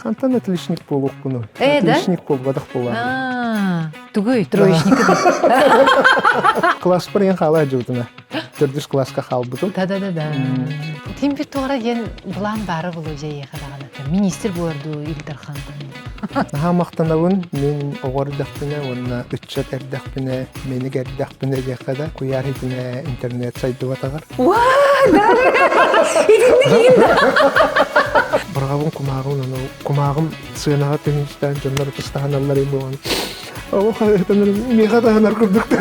Хантан отличник полуккуну. Да? Отличник полбадах пола. Тугой троечник. Класс парен хала жутуна. Төрдүс класска халбутум. Да. Тим бит тугара ген булан бары болу жай хадагана. Министр болду Илдархан. Мақтанабын мен оғардақпіне, онына үтчат әрдақпіне, мені кәрдақпіне деқада куярhitine интернет сайты батағар. Вау, да! Идіңді кейінді! Бірғабын құмағым сығынаға түністен жонлар тұстағаналар ең болған. Ол қағайтаныр, меғадағанар күрдікті.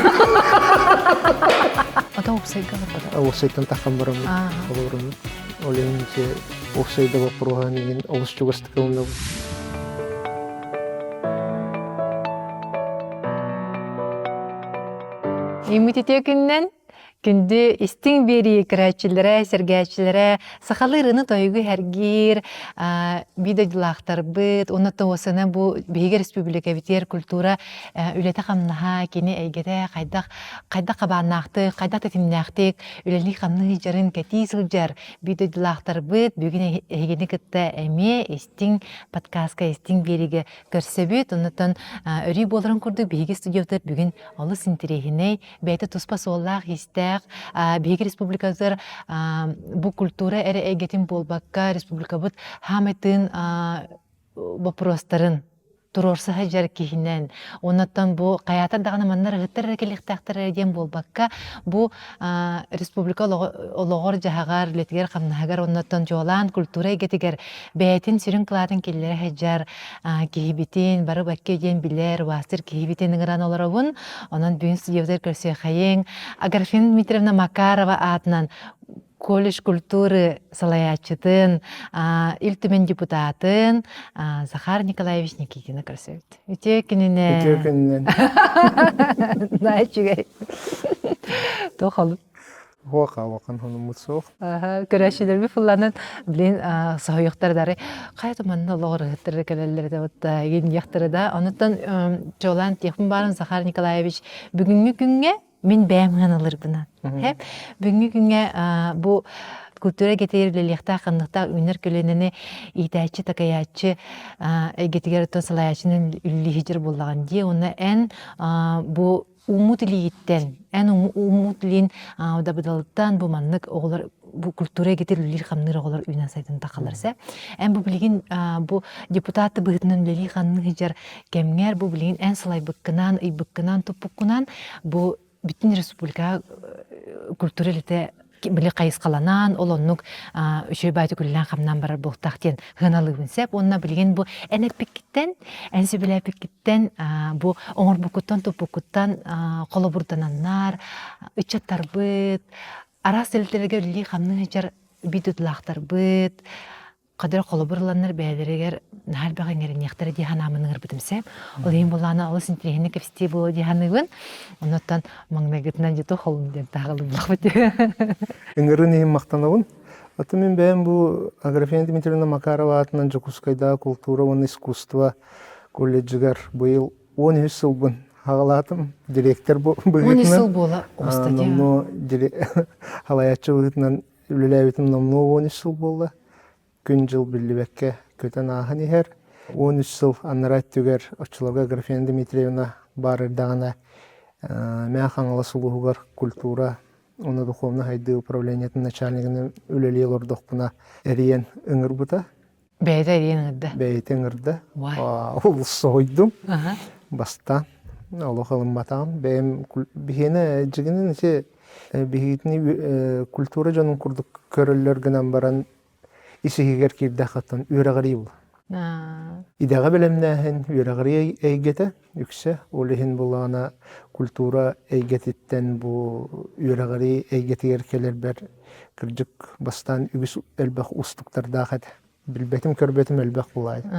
Ада опсайға бар бада? Опсайттан таққан барамын. Ол еңсе опсайда бап бұрған еген олыс жүгістікі онда. Иммунитетінен күнді істің бері кірәтчілері, сәргәтчілері, сақалырыны тойғы әргер, бидадылақтар бұд, онытты осыны бұл бейгі республика бітер культура үлеті қамнаға, кені әйгеті қайдақ қабаннақтық, қайдақ тәтімнақтық, үлелі қамны жарын кәті сылжар бидадылақтар бұд, бүгін әйгені күтті әме істің подкастқа, істің берігі көрсі бұд, онытын өрі болырын күрді бейгі студиотыр бүгін олыс интерегіне, бәйті тұспа соллақ істәқ, Бейгі республиказыр бұл культура әрі әйгетін болбаққа республика бұд хаметін вопростарын тұрорсы жар кейінен. Онаттан бұл қаятар дағына маннар ғыттар рәкеліктақтар әден болбаққа бұл республика олығыр жағағар, үлетігер қамнағар, онаттан жолан культура әйгетігер бәйтін сүрін қылатын келілері әжар кейбітен, бары бәкке ден білер, уастыр кейбітен ғыран олар оғын. Онан бүгін студиявдар көрсе қайын. Агарфин Дмитриевна Макарова атынан колледж культуры салаячытын, илтімен депутатын Захар Николаевич Никитина көрсөйт. Үте күнінен. Үте күнінен. Найчыгай. Тоқалып. Оқан хоным мұтсоқ. Көрәшілер бі фулланын білін сағойықтардары. Қайты манны олығыр ғыттыры кәлелерді бұтта еген яқтыры да. Онытан жолан текпін барын Захар Николаевич бүгінгі күнге мен бәйімген алыр бұна. Бүгінгі күнге бұл культура кетерілеліқта қандықта үнер көлінені итәйчі, такаячы, әгетігер өттен салаячының үлі хижір болған де, оны ән бұл умут илиеттен, ән умут илин да бұдалыттан бұл маннық оғылар бұл культура кетерілелі қамныр оғылар үйнен сайтын тақаларса. Ән бұл білген бұл депутаты бұғытынан үлі қамның хижір кәмгер бұл білген ән салай бұққынан, үй бұққынан, топ бұққынан бұл bütün республика культуралite били кайыскаланан, олоннук үшөй байты күллән қамнан барар бұқтақтен ғыналығын сәп, онына білген бұл әнек пеккеттен, әнсі білі пеккеттен, бұл оңыр бұқыттан, топ бұқыттан, қолы бұрдананнар, үтчаттар бұд, арас әліттерге үлі қамның жар бейдудлақтар бұд, қадыр қолы бұрыланар бәдірегер нәл бағаңерін яқтары дейхан амыныңыр бітімсәп, ол ең боланы олыс интерегені көпсте болу дейханығын, оныттан маңнағытынан жеті қолын ден тағылым бұлақ біті. Үңірін ең мақтанауын. Аты мен бәйім бұл Аграфена Дмитриевна Макарова атынан Жокускайда культура, оны искусство колледжігер бұйыл 13 сыл бұн. Ағалатым, директор бұғытынан. 13 сыл болы оста дейм. Халаятчы бұғытынан үліләуітім намну 13 сыл болды. Күн жыл білібәкке көтен ағын ехер. 13 сыл анырайт түгер очыларға Аграфена Дмитриевна барырдағына мән қаңылы сұлуғығар культура, оны дұқовны хайды управлениятын начальнигінің үлелі олырдықпына әріен үңір бұта. Бәйді әріен үңірді? Бәйді үңірді. Ол сойдым. Бастан. Олы қалым батағым. Бәйім бігені жігінің бігетіні культура жанын күрдік көрілергінен баран исігер кирдақаттан үйрағыры бұл. Идаға білімнәхін үйрағыры әйгеті, үксі, олығын бұлағына культура әйгететтен бұл үйрағыры әйгетігер келер бәр кірджік бастан үгіс әлбәқ ұстықтардағы білбетім көрбетім әлбәқ бұлайды.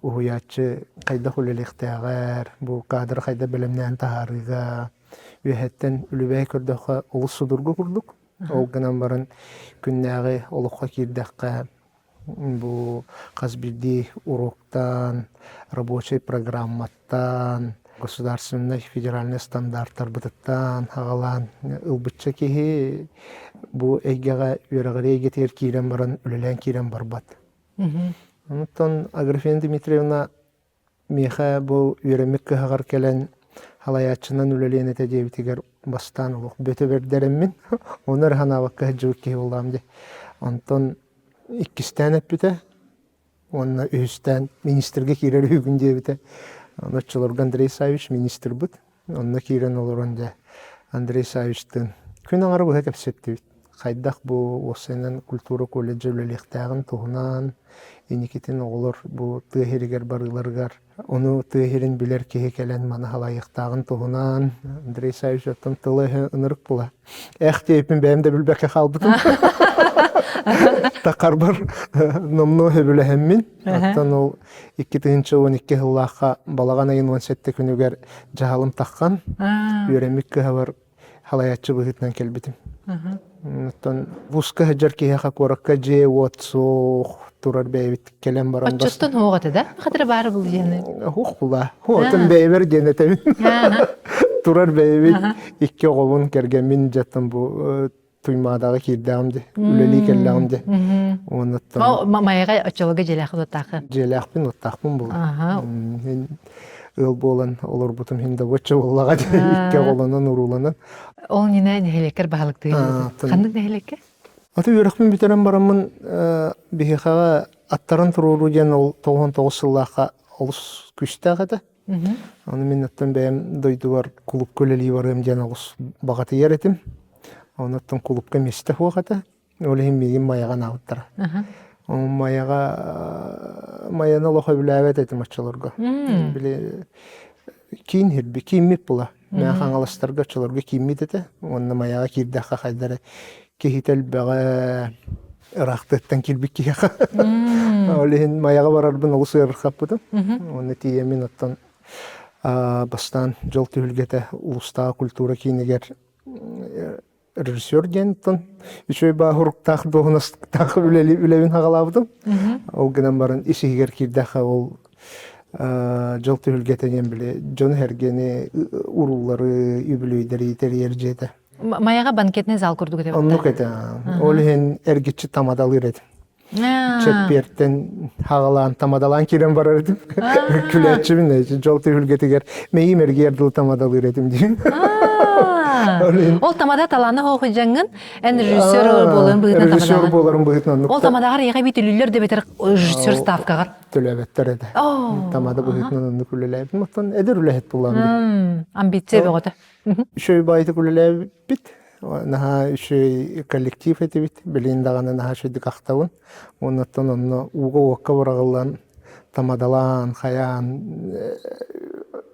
Ұғыятчы қайда құлеліктәғар, бұл қадыр қайда білімнән тағарыға, үйәттен үлібәй көрдіға ұлы судырғы күрдік. Оғынан барын күннәғі олыққа кирдәққа бұл қазбірді уроктан, рабочий программаттан, государственный федеральный стандарттар бұтыттан, ағалан, ұлбытча кеге бұл әйгеға өріғірі әйгетер кейрен барын үлілен кейрен барбат. Онтон Аграфена Дмитриевна миха бу үремик кыһагар келен халаячынан үлелен эте дебитигер бастан улук бөтө бердереммин. Онор ханабак кыһжык ки булам ди. Онтон иккистен эппите. Онна үстен министрге кирер үгүн дебите. Оночолор Андрей Савич министр бут. Онна кирен олорунда Андрей Савичтин күн аңары бу хекепсетти. Хайдах бу осенен культура колледжи үлелектагын туһунан Иникитин олор бу тыһиригер барыларгар. Ону тыһирин билер кеһи келен мана халайыктагын туһунан Андрей Савич оттон тылы ынырык була. Тейпин бәйимде билбекке халбытым. Такар бар номно хөбүлэхэммин. Оттон ол 2-12 хыллааққа балаган айын 17 күнүгер жаһалым таққан. Үремик кыһабар халаячы быһытынан келбитим. Оттон бусқа хыжар кеһиха коракка же отсох турар бэйбит келен баран бас. Оччоттон хоогаты да? Хатыр бары бул жаны. Хух була. Хотон бэйбер денетем. Турар бэйбит 2 оғылын кергемин жаттан бу туймадагы кирдамды. Үлели келламды. Онуттан. О, майга очолга желахы дотакы. Желахпин оттакпын бул. Мен ыл болан олор бутум хинде бочо боллага 2 оғылынан уруланан. Ол нине нехелекер баалыкты. Кандык нехелекке? Аты үрәхмин битерен барамын бихихага аттарын туруру ден ол 99 сыллаqa олус күстәгәдә. Аны мен аттан бәем дойду бар клуб көлели барым ден олус багаты яретим. Онаттан клубка месте хуагата. Олем мигин маяга науттара. Маяны лоха биләвет этим ачаларга. Биле кин хирби киммит була. Мен хаңаластарга чаларга киммит эте. Онна маяга кирдәхә хайдары кехител бага рахтаттан килбик кеха. Олен маяга барарбын олус ярхап бутым. Оны тиемин аттан бастан жол түлгете улуста культура кинегер режиссер дентон үчөй бахуруктак догунастак үлелин хагалабдым. Ол гынан барын исигер кирдәхә ол жол түлгетеген биле жон хергени уруллары үбүлөйдери терьержете. Маяга банкетный зал курдук деп. Онну кете. Олен эргичи тамадалыр эди. Четпертен хагалан тамадалан кирен барар эдим. Күләчи мен жол түлгетегер мейим эргердил тамадалыр эдим дейм. Ол тамада таланы хохыжаңын эн режиссер боларын быгытна тамада. Режиссер боларын быгытна. Ол тамадагар яга бит үлүлөр деп этер режиссер ставкагар. Төлөбеттер эди. Тамада быгытна аны күлөлөп, мактан эдер үлөһөт булган. Амбиция бөгөтө. Шөй байты күлөлөп бит. Наха шөй коллектив эти бит. Билин даганы наха шөй дикактабын. Оннан онно уга окка барагылан тамадалан хаян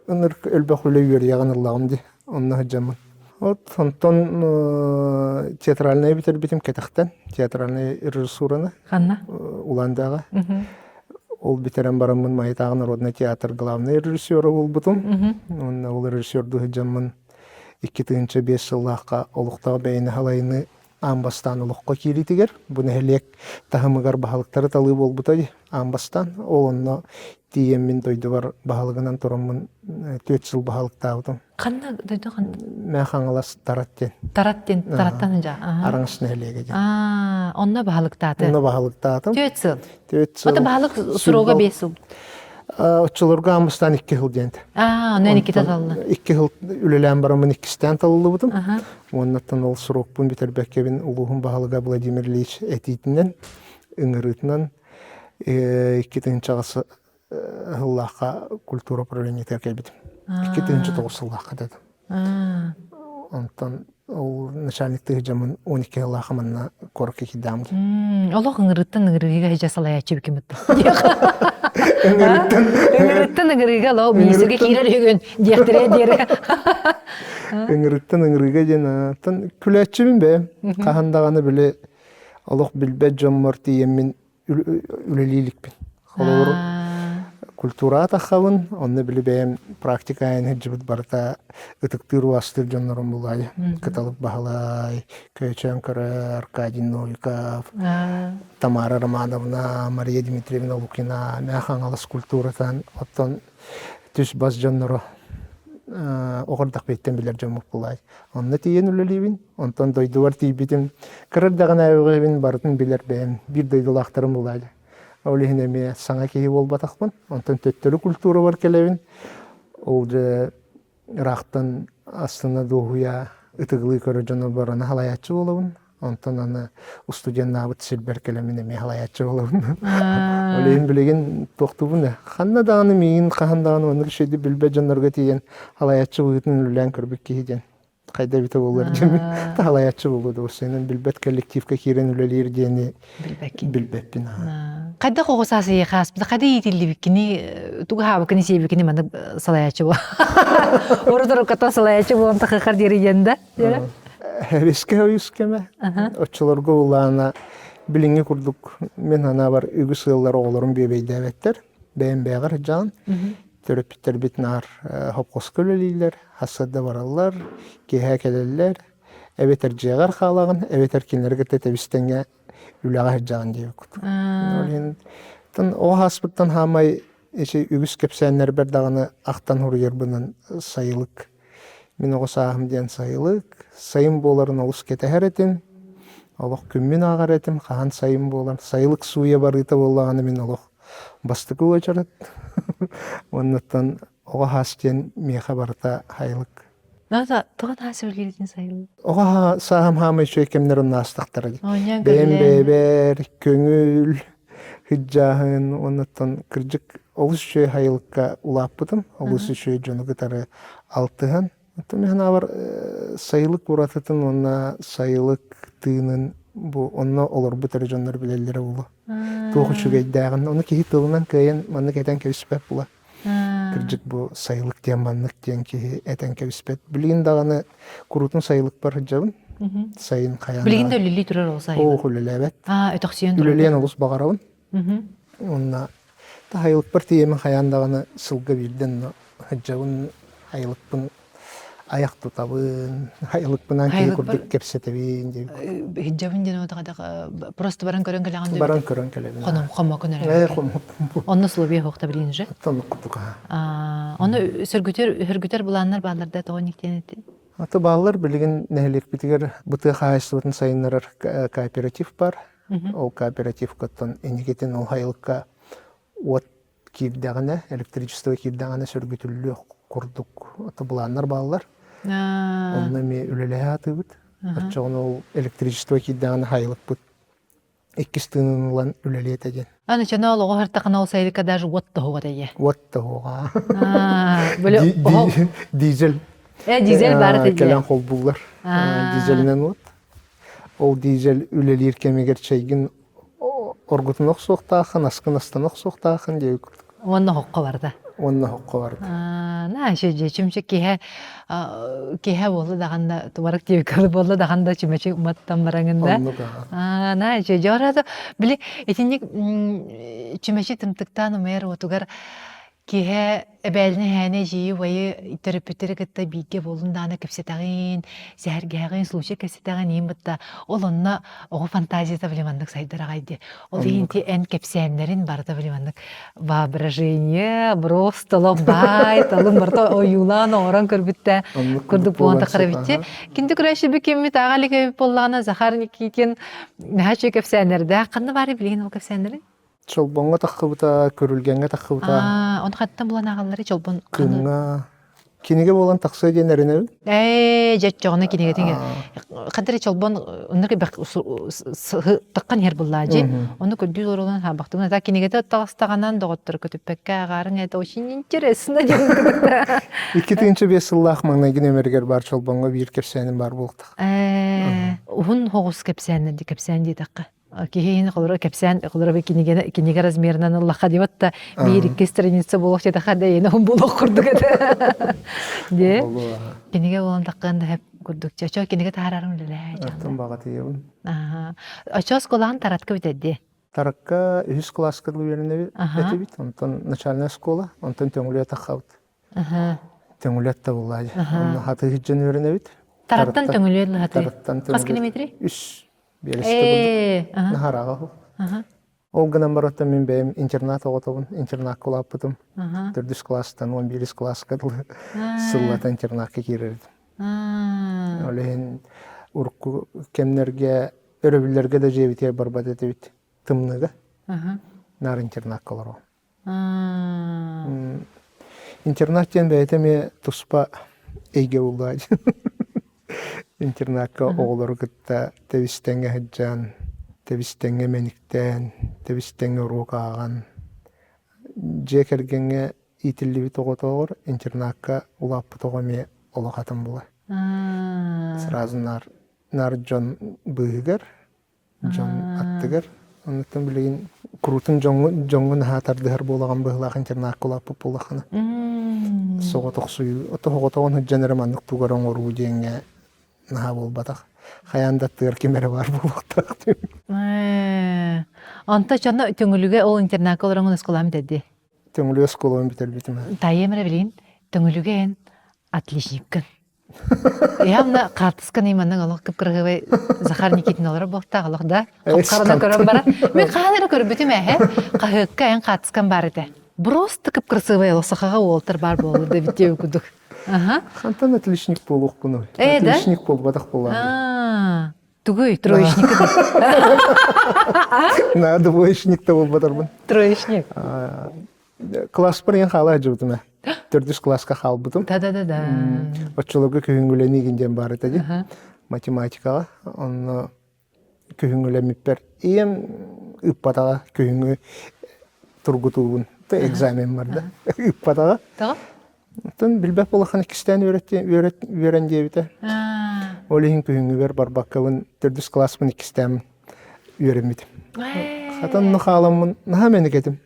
ыныр өлбөк үлөйөр ягыныллагым ди. Онно жаман. Вот онтон театральный битер битим кетактан, театральный режиссураны. Ханна? Уландага. Ол битерен барамын Майтагы народный театр главный режиссеры бол бутум. Онна ол режиссерду жаман 2-5 сыллакка олуктагы бейни халайны амбастан олукка киритигер. Буны хелек тахымыгар бахалыктары талы бол бутай амбастан. Олонно тиеммин дойду бар бахалыгынан турамын 4 жыл бахалыктабытым. Канда дойду канда? Мен хаңалас тараттен. Тараттан жа. Араңысына хелеге жа. Онна бахалыктаты. Онна бахалыктатым. 4 жыл. 4 жыл. Ота бахалык сурога 5 жыл. Отчыларга амбастан 2 жыл дент. Онен 2 талны. 2 жыл үлелен барамын 2-стен талылы бутым. Оннаттан ол сурокпун битербеккебин улуғын бахалыга Владимир Ильич этитинен, ыңырытынан 2-тын чағысы хыллаққа культура управление теркелбитим. 2-9 хыллаққа дедім. Онтан ол начальниктығы жамын 12 хыллаққа манна корки кидамды. Олық ыңырыттан ыңырыға жасалай ачы бікімітті. Ыңырыттан ыңырыға лау министрге кейлер өгін дектіре дері. Ыңырыттан ыңырыға жена күләтчімін бе. Қағандағаны біле олық білбе жоммар тиеммен үлелилікпін. Культура тахавын, онны біле бәйім практикайын хеджібіт барыта ытықтыру астыр жонларым бұлай. Кыталып бағалай, Көчен Көрі, Аркадий Новиков, Тамара Романовна, Мария Дмитриевна Лукина, мәхан алыс культуратан, оттан түс бас жонлары оғырдақ бейттен білер жомық бұлай. Онны тиен үлелейбін, онтан дойдуар тейбітім. Кірірдіған әуғебін барытын білер бәйім, бір дойдылақтарым бұлайды. Олиһин эми саңа киһи болбатахпын. Онтон төттөрү культура бар келебин. Ол же рахтан астына дуһуя ытыгылы көрөжөнө барана халаячы болобун. Онтон аны студент набыт силбер келемин эми халаячы болобун. Олиһин билеген тохтубун. Ханна дааны миин кахандааны оны кишеди билбе жандарга тиген халаячы буйтун үлән көрбүк киһиден. Кайда бите болар деми. Халаячы болду сенин билбет коллективке кирен үлелер дени билбеппин. Кайда когосасы хас, кайда итилибикини тугабыкини себикини маны салаячы бо. Ордор ката салаячы болом такыр диригенде. Хевиске ойускеме. Очолорго улана билинге курдук. Мен ана бар үгү сыыллар оголорун бебейдебеттер. Бэймбэгер жан. Төрөпүттер битнар хопкос көлөлүйлөр, хасада бараллар, кеһә келеллер. Эбетер жегар халагын, эбетер кинлерге тетебистенге үләгә жан дип. Олен тон о хаспыттан хамай эше үгүс кепсәннәр бер даганы актан хурыер бунан сайылык. Мен огысаһым дигән сайылык, сайын боларын олус кетәһәретин. Аллах күммин агаретим, хаан сайын болар. Сайылык суя барыта боллаганы мен Аллах бастыгы очарат. Оннан ога хастен меха барта хайлык. Нада тоган хасып келдин сайыл. Ога саам хамай шөкемнер настактар. Оня Бембебер, көңүл, хиджахын, оннан кыржык олус шөй хайлыкка улаппытым. Олус шөй жонугы тары алтыхан. Мен бар сайылык уратытын, онна сайылык тыынын бу онна олор бутары жондар билеллери болу. Тоғучу гейдагын, оны кихи тылынан кайын маннык этен кебиспеп була. Кыржык бу сайылык диен маннык диен кихи этен кебиспеп. Билигин даганы курутун сайылык бар жабын. Сайын каян. Билигин да үлели турар ол сайыл. О, хүлелебет. Өтөксүйөн. Үлелен олус багарабын. Онна сайылык бар тиемен каян даганы сылга бирден жабын айылыкпын аяк тутабын, айылыкпынан кии курдук кепсетебин деп. Хиджабын ден одага просто баран көрөн келеган деп. Баран көрөн келебин. Хомо көнөр. Онны сулубе хокта билин же. Тон кутука. Оны сөргүтөр буланнар бааларда тогониктен эти. Аты балалар билген нәһелек битигер бутый хайсыбытын сайыннар кооператив бар. Ол кооператив коттон энигетен ол хайылыкка от кирдагына, электричество кирдагына сөргүтүлү курдук. Аты буланнар балалар. Онна ме үлелеһе атыбыт. Ачагын ол электричество кирдагына хайылык бут. Эккистынылан үлелете ден. Аны чана ол огартакана ол сайылыкка даже от тогого дее. Вот тогога. Дизель. Дизель бар дее. Келен кол буллар. Дизельнен от. Ол дизель үлелер кемегер чейгин оргутун оксоктахын, аскын астан оксоктахын деп. Онна хокко барда. Онна хокко барды. На шеже чимче кеһе болду даганда тубарык деп көр болду даганда чимече маттан бараңында. На шеже арада били этинник чимече тымтыктан мэр отугар кеһе эбелне хәне жии вайы терапевтер гытта биге болунданы кепсетагын, сәргәгын случай кепсетагын имбитта. Ол онна ого фантазията билемандык сайдарагайды. Ол инти эн кепсәннәрин барда билемандык. Воображение, просто лобай, талым барда оюлан оран көрбүттә. Күрдүк буанда карабитте. Кинди күрәши бикемми тагалык боллагына Захар Никитин нәһәче кепсәннәрдә кандай бары билген ол кепсәннәрин? Чолбонга тахыбыта, көрүлгенге тахыбыта. Оны хаттан булан агаллары чолбон. Кынга. Кинеге болан таксы денерine. Жет жогына кинеге теңе. Кадыр чолбон оннырга бак таккан хер буллажы. Оны көдү зорулан хабактыгына та кинеге тагыстаганан доготтор көтүппекке агарын это очень интересно деген. 2-5 жыллах маңна генемергер бар чолбонга бир кепсәнин бар булды. Ухун хогус кепсәнне ди кепсән ди такка. Кихин кылыр кепсән кылыр кинеге размерынан Аллаха диватта бир ике страница булып жата хада эне ун булып курдук эте. Де. Кинеге болон такканда хеп курдук. Чачо кинеге тарарын леле. Аттан бага тиебин. Ачос колан таратка битеди. Таратка 100 класска берене бит. Онтон начальная школа, онтон төңүлө тахабыт. Төңүлө та булай. Онда хаты хиджен берене бит. Тараттан төңүлө хаты. Тараттан Кас километри? 3 Бересте булды. Нахарага. Ол гынан баратта мен бем интернат оготобун, интернат кулаппытым. 4 класстан 11 класска сыллата интернатка кирердим. Олен урку кемнерге өрөбүлөргө да жебите барбат этебит. Тымныгы. нар интернат колоро. Аа. Интернаттен бәйтеме туспа эйге уллааж. Интернатка оолор гытта тебистенге хаджан, тебистенге мениктен, тебистенге урукааган. Жекергенге итилли тоготогор интернатка улаппы тогоме олохатын була. Сразу нар Джон быгыр, Джон аттыгыр. Онтон билеген крутун жоңгун хатардыгар болаган быглак интернатка улаппы булахана. Соготок суу, отоготогон хаджанера маннык тугаран оруу деңге наха болбатак. Хаяндаттыгар кемере бар болуктак. Онта чонно төңүлүгө ол интернатка олорон осколам деди. Төңүлү сколон битер битиме. Тайемре билин төңүлүгө эн отличниккын. Явна картыскан иманның олох кыпкыргыбай Захар Никитин олар болта олох да. Капкарына көрөн бара. Мен кадыр көрүп бүтүм кахыкка эн картыскан бар эте. Просто кыпкырсыбай олсахага олтар бар болду деп битеп күдүк. Хантан отличник болук буну. Да? Отличник болбатак болам. Тугой троечник. На двоечник та болбатармын. Троечник. Класс барен хала жутуме. Төрдүс класска халбытым. Да. Очолога көңүлөнигинден бар эти. Математикага, он көңүлөмүппер. Эм ыппатага көңү тургутуун. Тэ экзамен бар да. Ыппатага. Тага? Тон билбеп болахан икистен үйрөн дебите. Олихин көңүбер барбаккабын төрдүс класспын икистен үйрөнмүтүм. Хатан нахаламын, наха мени кетим.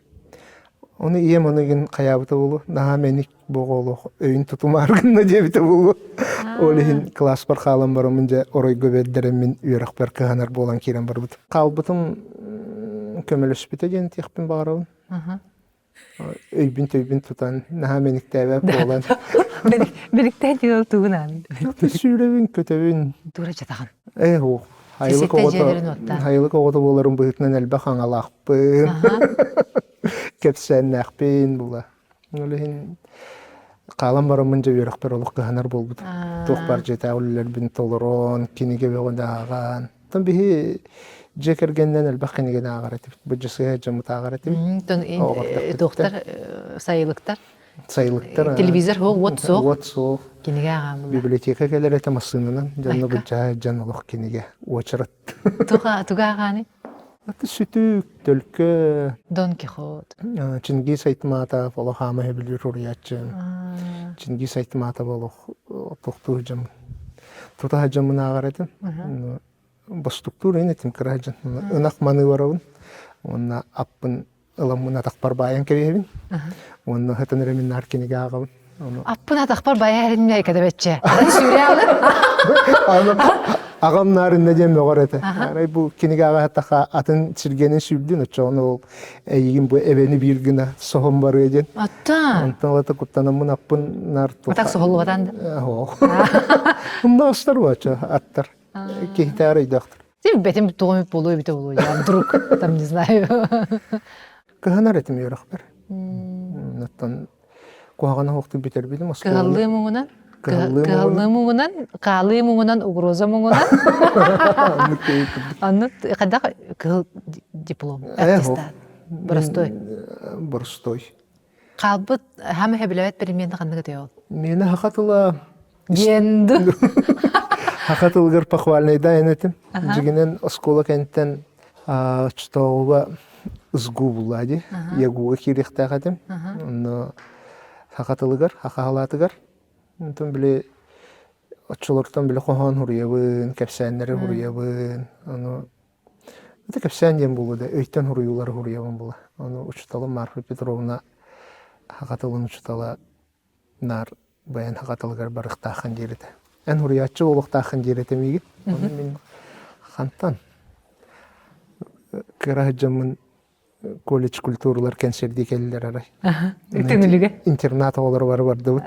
Оны ием онығын қаябыты болу, наға менік боғолу, өйін тұтумарғынна дебіті болу. Олығын класс бар қалым бар, өмінже орой көбеддерім мен үйрақ бар қығанар болан керен бар бұд. Қалбытым көмеліс біті ден текпін бағарауын. Өйбін тұтан, наға менік дәбәп болан. Меніктен дел туғынан. Сүйребін, көтебін. Тура жатаған. О. Хайлық оғыты боларын бұғытынан әлбә қаңалақпын. Кепсен нәқпен бұла. Олығын қалам барымын жа үйрақпер олық қығанар болбыд. Тоқ бар жеті әулілер бін толырон, кенеге бөғында аған. Тон бігі жекергеннен әлбә кенеген ағар етіп. Бұджысыға жамыт ағар етіп. Доқтар, сайылықтар. Сайылықтар. Телевизор от соқ. От соқ. Кенеге аған бұла. Библиотека келер еті масынынан. Жанны бұджа жан олық кенеге очырат. Туға ағаны? Аты сүтүк, төлкі. Дон Кихот. Чингис Айтматов, олық хамы хебілер ұриятчым. Чингис Айтматов олық тоқту жам. Тута жамын ағар едім. Бастуктур ен етім кіра жам. Үнақ маны барауын. Онна аппын ыламын атақпар баян кебебін. Онна хытын ремін наркенеге ағауын. Аппын атақпар баян кәді бәтче. Сүйре алып? Ағам нарын неден бөғар еті. Бұл кенеге аға атақа атын сіргенін сүрдін. Очоғын ол әйгін бұл әбені біргіна соғын бар еден. Аттан? Онтан олата құттанамын аппын нар тұқа. Атақ соғылы батанды? Бұнда астар бача аттар. Кейтәрі үйдақтыр. Сен бәтім тұғымып болуы біті болуы. Вдруг, там не знаю. Кығанар етім үйрақ бір. Оттан қуағана оқты бітер бейдім. Кығаллы мұңынан? Кығаллы мұңынан? Қалы мұңынан? Угроза мұңынан? Аннут, қадақ кығыл диплом? Аттестат? Бұрыстой? Бұрыстой. Қалбыт, хамы хәбіләвәт переменді қандығы тәуіл? Мені хақатыла... Генді? Хақатылғыр пақвальнайда әнетім. Жігінен оскола кәнттен чытауға ызгу бұлады. Ягуға керекті ағадым. Хақатылығыр, хақалатығыр. Онтан біле отчылыртан біле қоған хұрыябын, кәпсәнлері хұрыябын. Это кәпсән ден болуды, өйттен хұрыюлары хұрыябын болу. Учыталы Марфа Петровна хақатылын учыталы нар баян хақатылығыр барықтақын дереті. Ән хұрыятчы олықтақын дереті мейгін. Мен қантан кіражамын колледж культуралар кәнсерді келілер арай. Үктіңілігі? Интернат олар барды бұд.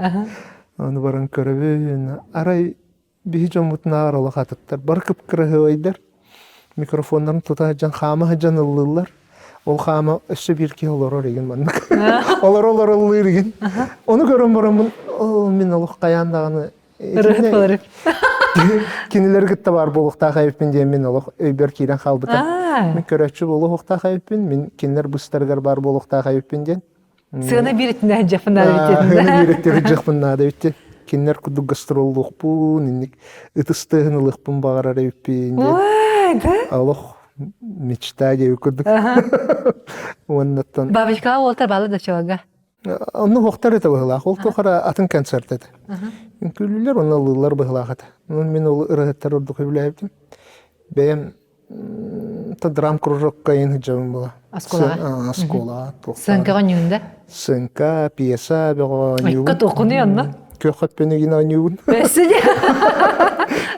Оны баран көрібін. Арай бейі жамытына аралы қатыттар. Бар кіп кірігі ойдар. Микрофондарын тұта жан, қамы жан ұлылар. Ол қамы өсі бірке олар ореген маңдық. Олар ұлы ерген. Оны көрін барамын. Мен олық қаяндағаны. Рұхат боларып. Кинилер гытта бар болукта хайппин дем мен олох өйбер кирен халбыта. Мен көрөчү болукта хайппин, мен кинилер быстаргар бар болукта хайппин ден. Сына биритинен жафына битен. Мен биреттер жакпына да битте. Кинилер куду гастроллукпун, инник ытыстыгынылыкпын багарар өйппин ден. Ой, да? Олох мечта деп көрдүк. Оннаттан Бабичка олтар балы да чолга. Онны хоқтар ете быһылаах, ол тохара атын концерт ете. Күлүлер онны лылар быһылаах ете. Мен ол ырыгыттар ордук өбүләйбитим. Бэм та драм кружок кайын жабым була. Асколага? Аскола. Сынкага нюнда. Сынка, пьеса, бего нюн. Ой, кот янна. Көхөт пенегина нюн. Бесиде.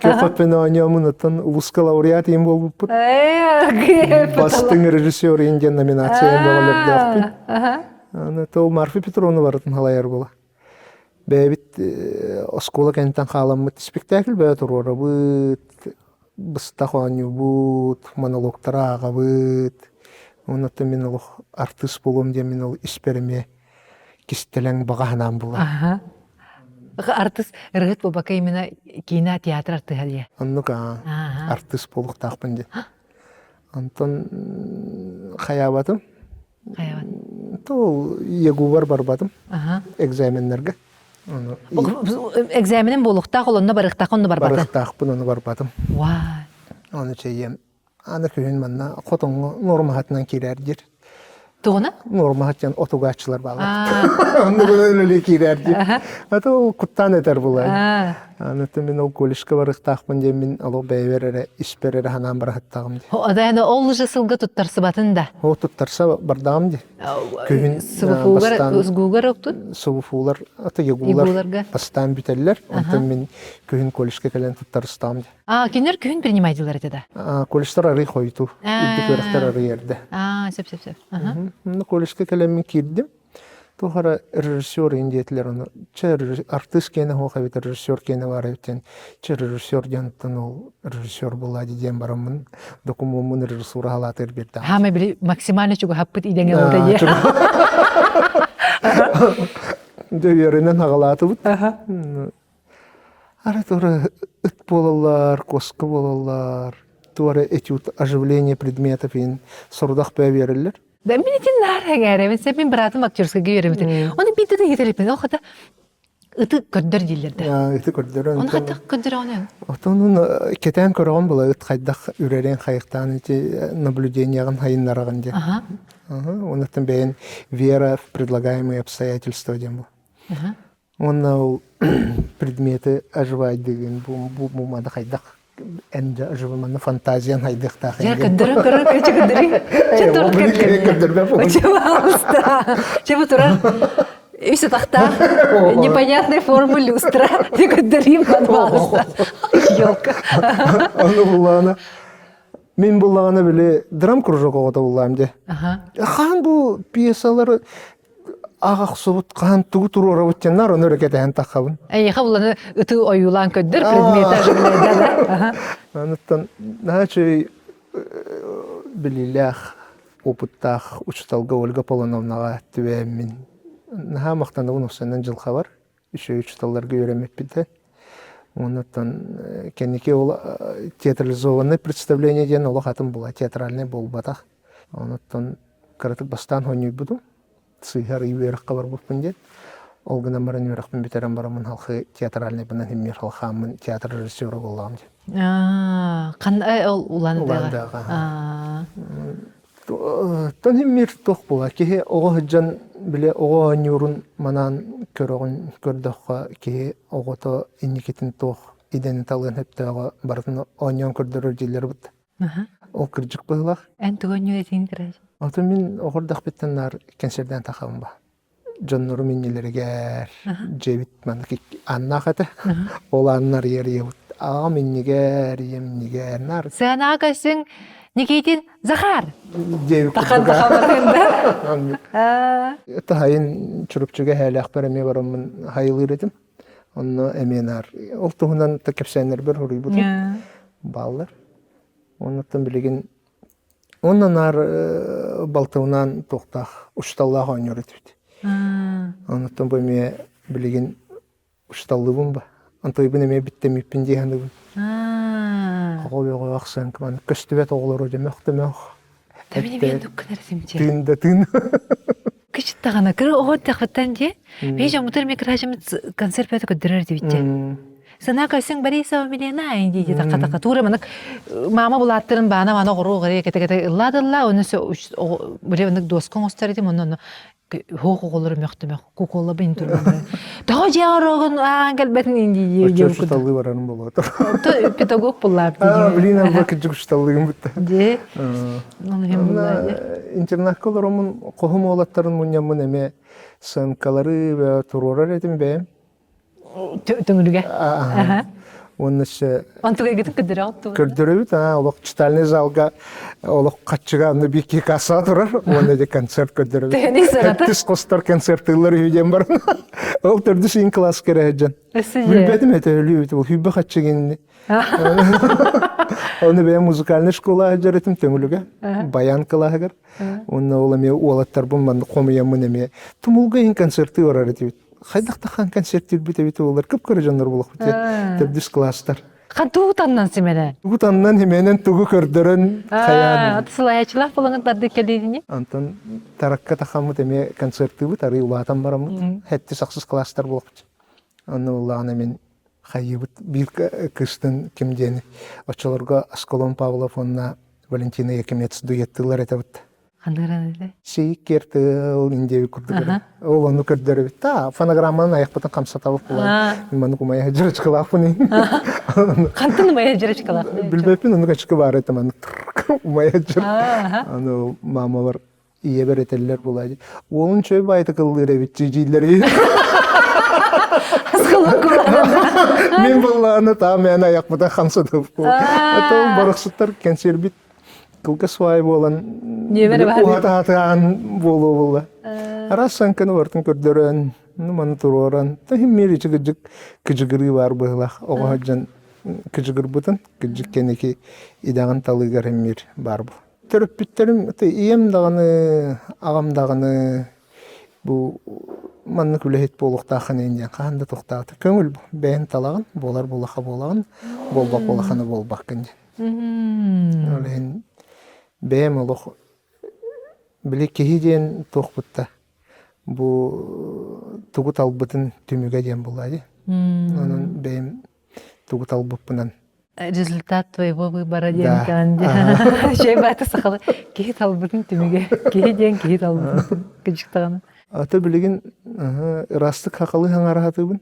Көхөт пенегина нутан улуска лауреат им болуппут. Эй, Бастың режиссер инден номинация болалар. Аны тол Марфа Петровна барытын халаяр була. Бәбит оскола кенттен халаммыт спектакль бә турора быт, быстаханю бут, монологтара агабыт. Онотта мен ол артист болом де мен ол испереме кистелең багаһынан була. Ага. Артист рыгыт бабака именно кино театр артыгалия. Аннука артист болук тахпын де. Антон хаябатым. Хаябат. То ягувар барбатым. Ага. Экзаменнерге. Экзаменин болукта колонна барыктак онно барбаты. Барыктакпын оны барбатым. Вай. Аны чейем. Аны күйін манна қотоңы нормахатынан кирердер. Туғына? Нормахаттан отугачылар балы. Аны бұнын өлі кирердер. Аты ол құттан етер бұлай. Аны мен ол колешке барықтақпын де мен алу бәйверері, исперері ханан барықтағым де. Адайны ол жысылғы тұттарсы батында? О тұттарса бардағым де. Сывыфулар өзгуғар оқтын? Сывыфулар, аты егулар бастан бітелілер. Онтан мен күйін колешке кәлен тұттарыстағым де. Кенер күйін принимайдылар еді? Колештер ары қойты. Үлді көріқтер ары ерді. Сеп. Колешке кәлен мен кирдім. Тухара режиссер индиетлер оны артист кені хоқа бит режиссер кені бар ептен режиссер жанттан ол режиссер болады дем барамын документын режиссура халатыр берді. Хаме били максимально чуга хаппыт идеңе олда е. Дөйерінен ағалаты бұд. Ара тура үт болалар, коска болалар, туара этюд оживление предметов ин сұрдақ бәй берілер. Да минитин нарагара, мен сепин братым актерская геремитин. Оны битте де кетелипин. Ол хата ыты көддөр дилерде. Ыты көддөр. Он хата көддөр оны. Отонун кетен көргөн була ыт кайдак үререн кайыктан ити наблюдениягын хайыннараган де. Онуттан бейин вера в предлагаемые обстоятельства дем бу. Он предметы оживать деген бу мада кайдак. Энде оживлена фантазия найдыхта. Я көддөрүн көддөрүн. Пожалуйста. Чего тура? Все тахта. Непонятной формы люстра. Я көддөрүн, пожалуйста. Ёлка. Аны булана. Мен булана биле драм кружок огота булам де. Хан бу пьесалар ағақ сұбыт қан тұғы тұру работеннар оны өрекетен таққабын. Әйеға бұланы үті ойылан көддір предмета жүгіледі. Анықтан, нәчей біліләқ, опыттақ, ұчыталға Ольга Полоновнаға түбәмін. Наға мақтанды бұн ұсаннан жылға бар. Үші ұчыталарға өремеп біді. Онықтан, кәнеке ол театрализованный представление ден олы қатын бұла, театральный бол батақ. Онықтан, қаратық бастан хойнүй бұдым. Сыйхар үйеріқ қабар бұппын дед. Олғынан баран үйеріқпін бетерен барамын халқы театральный бұнан хеммер халқамын театр режиссері болам дед. Қандай ол уландағы? Тон хеммер тоқ бола. Кеге оғы жан біле оғы анюрын манан көрдіққа кеге оғыты инекетін тоқ идені талғын хептіға бардың оңян көрдірі дейлер бұд. Ол кіржік бұғылақ. Ән түгін өйтін кірәж. Аты мен оғырдақ беттенлар кенсерден тақауым ба. Жоннору меннелергер, жебит мандaki аннақаты. Ол аннар ер ебіт. Аға меннегер, емнегер, нар. Сән ағасың некейтін Захар. Тақан барғанда. Өті хайын чүріпчіге әлі ақпар әме барамын хайылыр едім. Оны әменар. Ол тұғынан кепсәнер бір ұрый бұдым. Балылар. Онықтан білеген оннан ар балтауынан тоқтақ ұшталлаға ойнер етіпті. Онықтан бөме білеген ұшталлығым ба. антойбын эме биттемиппин дияны А. оголого аксан кман көстүбет оголору демөктөмөх Табини мен дукканар симче. тын Кичтагана кыр огот тахваттан же. Мен жамутар микражым концерт бет көдөрөр дибитте. Сана кайсың Борисова Милена инди де така тура манак мама булаттырын бана мана гору горе кете ладылла онысы билебник доскон остар дим онно хоо голор мөхтөмөх куколла бин турман. Таа жарогын ангелбетин инди же. Чөшталы баранын болот. Педагог буллап Блин, а бак чөшталыгым бит. Же. Интернаколорумун кохум олаттарын муньямын эме сынкалары ва турорар этим бе. Төңүлүгө. Оннысы Антуга кетип кыдыр атту. көрдөрөбүт, олок читальный залга олок каччыга аны бики каса турар, оны де концерт көрдөрөбүт. Тени сарата. Тис костар концерттылар үйден бар. Ол төрдү син класс кережен. Билбедим этөлүбүт, бул хүббө каччыгын. Оны бе музыкальный школа жаретим төңүлүгө. Баян кылагыр. Оны ол эме олаттар бу мен комуямын эме тумулга ин концерти барар этибит. Хайдактахан концерттер бит олар көп көрөжөндөр болуп бит. Төрдүс класстар. Кантуутаннан симене. Утаннан хеменен тугу көрдөрөн каян. Атсылаячылар болоңуттарды келидини. Антон таракка тахамыт эме концерти бит ары улатан барам. Хетти саксыз класстар болуп бит. Аны уланы мен хайыбыт бир кыстын кимден очолорго Асколон Павлов онна Валентина Якимец дуэттылар этебит. Кандыран эле. Сейкертыл индеби курдугар. Ол аны көрдөрөбүт. Та фонограмманы аяқпатан камса табып булар. Маны кумая жырыч кылапын. Кантын мая жырачкалак. Билбеппин аны качкы бар этем кумая жыр. Аны мама бар ие беретелер булайды. Олун чөй байты кылдыр эбит жижилер. Мен буланы та мен аяқпатан камса табып булар. Ата барыксыттар консербит кылка свай болан. Небер бар. Уатаатаан болу. Арасан каны бартын көрдөрөн, маны туроран. Тахим мери чыгыжык кыжыгыры бар быйлах. Огажан кыжыгыр бутын, кыжык кенеки идаган талыгар эмир бар бу. Төрөппүттерим ием даганы, агам даганы бу манны күлөһет болуктахын энден кандай токтааты. Көңүл бен талаган, болар болаха болаган, болбак болаханы болбак кенде. Олен бем олох биле кехиден тохпутта. Бу тугут албытын түмүгө ден булайды. Анын бем тугут албыппынан. Результат твоего выбора ден. Шей баты сакалы. Кехит албытын түмүгө. Кехиден кехит албытын. Кыжыктаганы. Ата билеген ырастык хакалы хаңаратыбын.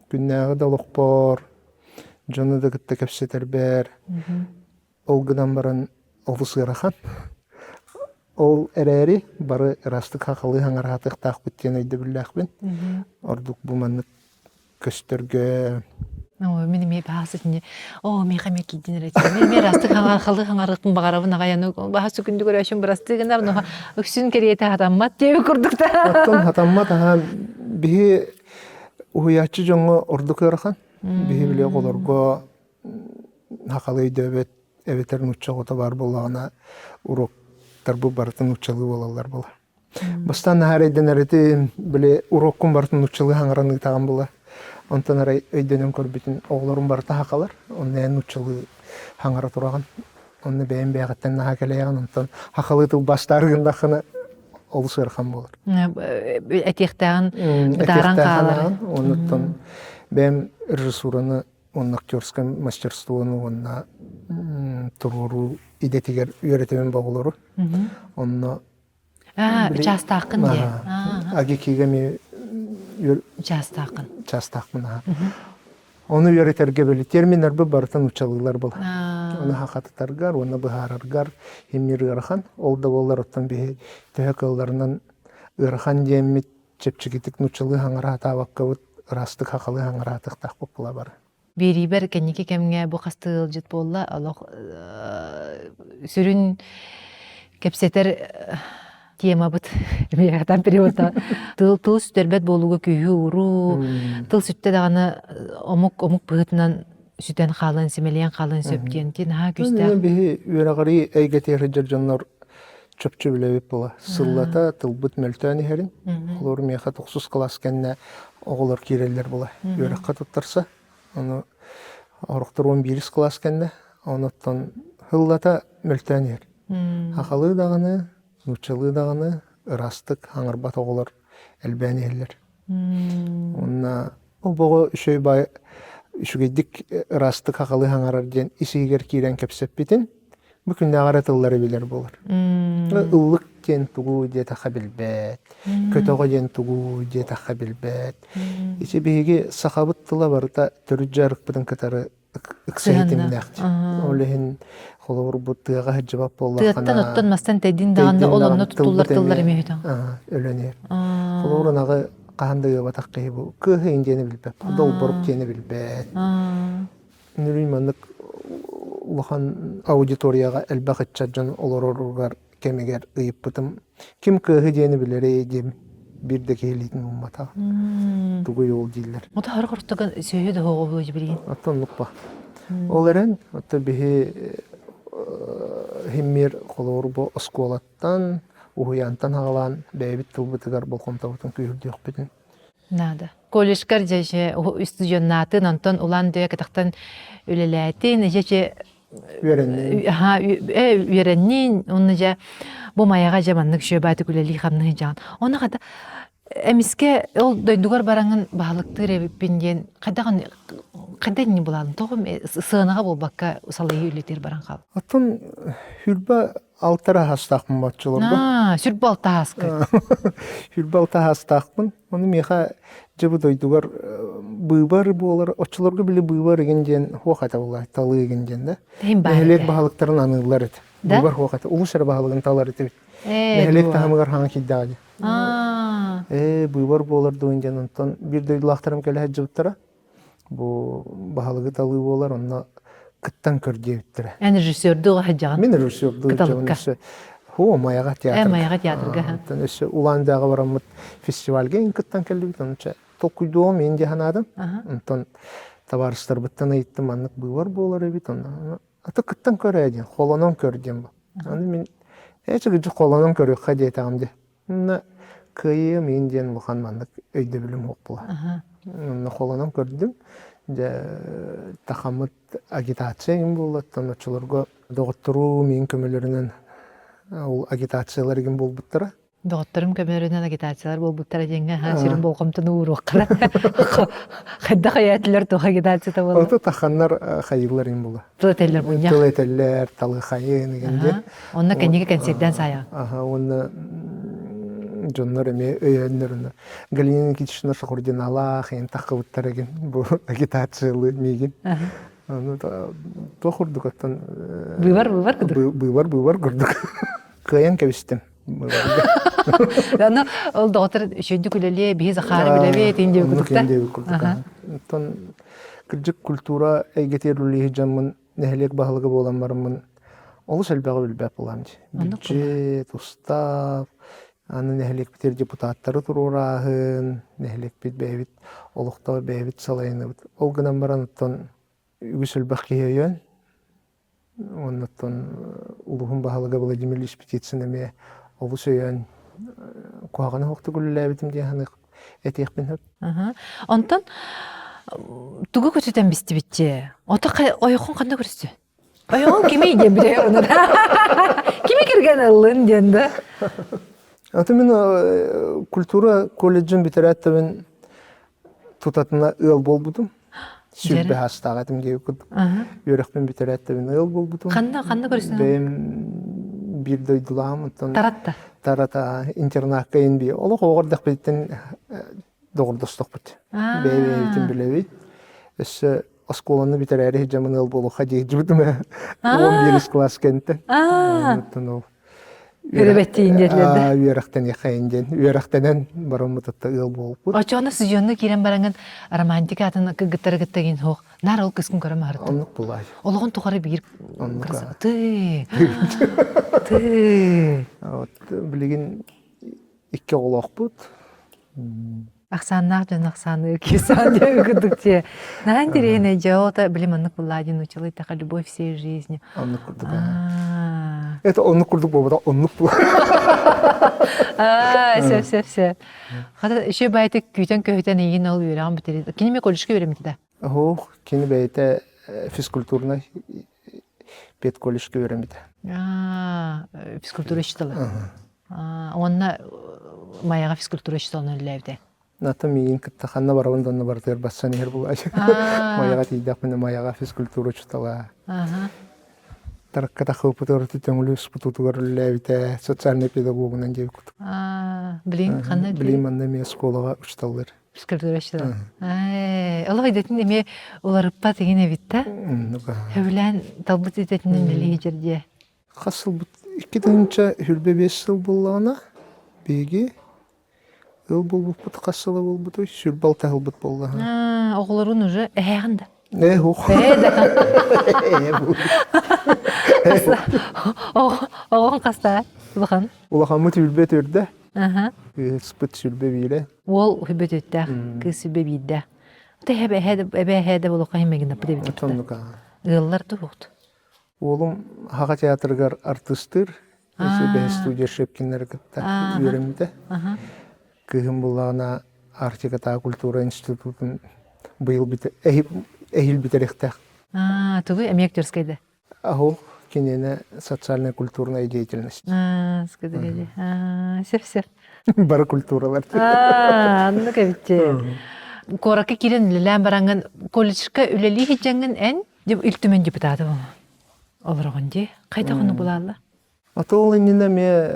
Күннәгы да локпор. Жоны да кытта кепсетер бер. Олгыдан баран олусырахан. Ол эрери бары ырастык хакалы хаңаратык так биттен өйдө биллекпин. Ордук бу манны көстөргө. Мен эме баасытыне. Мен каме кидинер этим. Мен ырастык хакалы хаңаратын багарабын агаяны баасы күндү көрөшүм ырастыгына мына өксүн керете хатаммат деп курдукта. Аттан хатаммат бии уячы жоңго ордук ырахан. Бии биле колорго хакалы өйдөбөт эветерин уччогото бар болгона уроктар бу бартын уччалы болалар бола. Бастан харайден эрети биле уроккун бартын уччалы хаңараны таган бола. Онтан арай өйдөнөн көрбүтүн оглорун барта хакалар. Оннен уччалы хаңара тураган. Онны бээн бээгаттан наха келеяган. Онтан хакалы тыл бастарыгындахына олус ырхан болар. Этехтаган бытаран каалар. Онуттан бээн режиссураны он актерское мастерствону онна туруру идетигер үйрөтөмөн багылары. Онна частакын де. Агекиге ми Частакын. Частакын. Оны үйрөтерге беле терминдер бартын учалылар бол. Оны хакатыттаргар, оны быхараргар, химир ырхан, ол да болар оттан бе төһөкөллөрүнөн ырхан демит чепчигитик нучалы хаңара табаккабыт растык хакалы хаңаратык так була бар. Берибер кенеке кемге бу кастыл жит болла, алох сүрүн кепсетер тема бут. Мегатан периодта тыл сүтөрбөт болууга күйүү уру, тыл сүттө даганы омук быытынан сүтен халын семелен халын сөптен тин ха күстө. Бе үрагары эйгетер жоннор чөпчү билебип була. Сыллата тылбыт мөлтөни херин. Олор меха 9 класс кенне оголор кирелер була. Үракка туттарса Оны орохтор 11 класс кенде, оноттон хыллата мөлтөнер. Хахалы даганы, нучалы даганы, ырастык аңырбат оголор элбәнелер. Онна обого үшөй бай үшүгедик ырастык хахалы аңарар ден исигер кирен кепсеп битин. Бүкүн нагара тыллары билер болар. Ыллык ден тугу де таха билбет. Көтөгө ден тугу де таха билбет. Ичи биги сахабыт тыла барда төрү жарык бутун катары ыксайтымнакт. Олехин холор буттыга хаҗабап болла кана. Тыттан оттон мастан тедин даганда олонно тутуллар тыллар эмейтен. Өлөнер. Холорунагы кандыгы батаккы бу. Кыһы индени билбет. Дол боруп тени билбет. Нүрин маннык улахан аудиторияга элбакытчаджан олоруругар кемегер ыйып бутым. Ким кыһы дени билери дем бирде келитин уммата. Тугу йол дилер. Ота хар кортоган сөйү да хого болуж билген. Аттанлыкпа. Олерен ата бихи химмер колорбо осколаттан уянтан хагалан бэбит тылбытыгар болкомтабытын күйүрдүк битин. Нада. Коллежкар жеше студионнатын антон улан дөй катактан үлеләтин жеше вереннин онны жа бу маяга жаманнык шөбаты күлели хамны жан. Оны ката эмиске ол дойдугар бараңын баалыкты ребиппинден кадаган каден булалын тогум сыынага болбакка салый үлетер баран кал. Атын хүрбө алтара хастакмын батчыларга. Сүрбө алта хаскы. Хүрбө алта хастакмын. Оны меха жабы дойдугар быйбар болар, очуларга биле быйбар генден хуаката була, талы генден да. Элек баалыктарын анылар эт. Быйбар хуаката, улушар баалыгын талар эт. Элек тахамыгар хаң киддади. Быйбар болар дойнден онтон бир дойдулактарым келе хаҗыбыттара. Бу баалыгы талы болар, онна кыттан көрдүптүр. Режиссердү хаҗаган. Мен режиссердү жагынсы. Хо маяга театр. Маяга театрга. Төнөсө Уландагы барамыт фестивальге кыттан келдик онча. Токуйдуу мен де ханадым. Онтон товарищтар биттен айттым, аннык быйбар болар бит онна. Ата кыттан көрөдүн, холонон көрдүм. Аны мен эчиги холонон көрөк хадетамды. Мына кыйы мен ден бухан мандык өйдө билим ок була. Мына холонон көрдүм. Тахамыт агитация юм болот, танычыларга доктору мен көмөлөрүнөн ул агитациялар ким болбуттара. Докторым көмөлөрүнөн агитациялар болбуттара деңге хасырым болгомтун ууруккара. Хадда хаятлар то агитацияда болду. Ото таханнар хайырлар юм болду. Тылетелер буня. Тылетелер, талы хайын дегенде. Онна кенеге концерттен сая. Онна жоннор эме өйөннөрүнө Галина Никитична Шохурдинала хен такыбыттар экен бу агитациялы меген. Аны то хурдук аттан быйбар көрдүк. Кыян кебистим. Аны ол доктор шөйдү күлеле биз ахары билебе тенде күрдүк. Тон кыржык культура эйгетерүлү жамын нехлек баалыгы болан бармын. Ол шелбагы билбеп булам. Бюджет, устав, аны нехлек битер депутаттары турурахын, нехлек бит бэбит, олуктау бэбит салайны. Ол гынан баран тон үгүсөлбак кийөйөн. Оннотон улугун баалыгы Владимир Ильич Петицин эме олу сөйөн куаганы хокту күлләбитим дияны этекпин хөп. Онтон тугу көтүтен бисти битче. Ота ойхон кандай көрсө? Ойхон кими дем биле оны. Кими кирген алын денде. Аты мен культура колледжин битерәттен тутатына ыл болбудум. Сүрбе хастагатым деп күдүм. Юракпен битерәттен ыл болбудум. Кандай көрсөң? Бем бир дойдулам. Тарата интернатка инби. Оло когордак биттен догордосток бит. Бебетин билебит. Эс осколаны битерәре жамын ыл болу хаҗи жудым. 11 класс кенте. Өрөбеттин дерлерде. Үйрактан яхайынден, үйрактанан барамытта ыл болуп. Ачаны сүйөннө кирен баранган романтика атын гыттар-гыттагин хок. Нар ол кыскын көрөм арты. Аннык булай. Олгон тухары бир. Ты. Вот билген икки олок бут. Аксаннак жана аксаны кисан деп күдүкче. Нан дирене жаота билим аннык буладин училы така любовь всей жизни. Аннык курдук. Это оннук курдук болбода, оннук бул. Все. Хада еще байтык күтен көхтен ийин ол үйрәгән битер. Кинеме коллежга берем диде. Ох, кини бейте физкультурна педколледжге беремит. Физкультура iştili. Онна маяга физкультура iştili өлләбде. Ната миин кыттаханна барабын донна бартыр бассан ер бул. Маяга тийдак мен маяга физкультура чутала. Таракката хопутор тетеңлү спутутугар өлләбите социальный педагогунан жеп кут. Блин, ханна Билим анда ме школага учталдыр. физкультура iştili. Аллах идетин эме уларыппа деген эбитте. Хөвлән талбыт идетинен биле жерде. Хасыл бут 2-нче хүрбе 5 жыл булгана беги ыл булбут хасылы булбут сүрбал тагылбыт булды. Оглорун уже эгәндә. Ох. Огон каста. Булган. Улахамы түрбе төрдө. Спыт сүрбе биле. Ол хөбөтөттә, кысыбы бидә. Тәһәбә һәдә булу каймагында бит. Тоннука. Ыллар тугут. Олум хага театргар артисттер. Бе студия шепкиннер кытта үйрөмдө. Кыгым булгана Артиката культура институтун быйыл бит эхил битеректе. Тугу эмектерскайда. Ахо кинене социальная культурная деятельность. Сказали. Сеп. Бар культуралар. Аны кебитте. Коракка кирен ләм баранган колледжка үлели хиҗәнгән эн дип илтүмен депутаты бу. Олоргонди кайда гыны булалла. Атол инне ме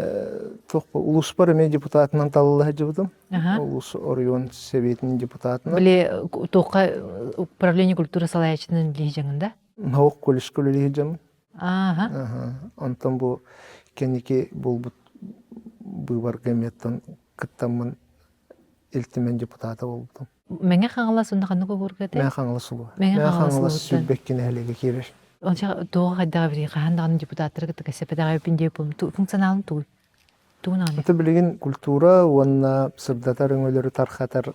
тохпа улус бар ме депутатынан таллы җибдим. Улус Орион советинин депутатына. Биле тоққа управление культуры салаячының лихижаңында? Хаук колледжка үлели хиҗәм. Антон бу кенеке булбут бывар гаметтан кыттамын илтимен депутаты болдум. Меңе хаңала сонда каны көргәдә? Мен хаңласылы. Мен хаңлас сүбеккене әлеге кирер. Онча тоға кайда бир хандан депутаттар кытта сепедагы пинде бум функционалын туу. Туунаны. Ата билген культура уанна сырдатар өңөлөрү тархатар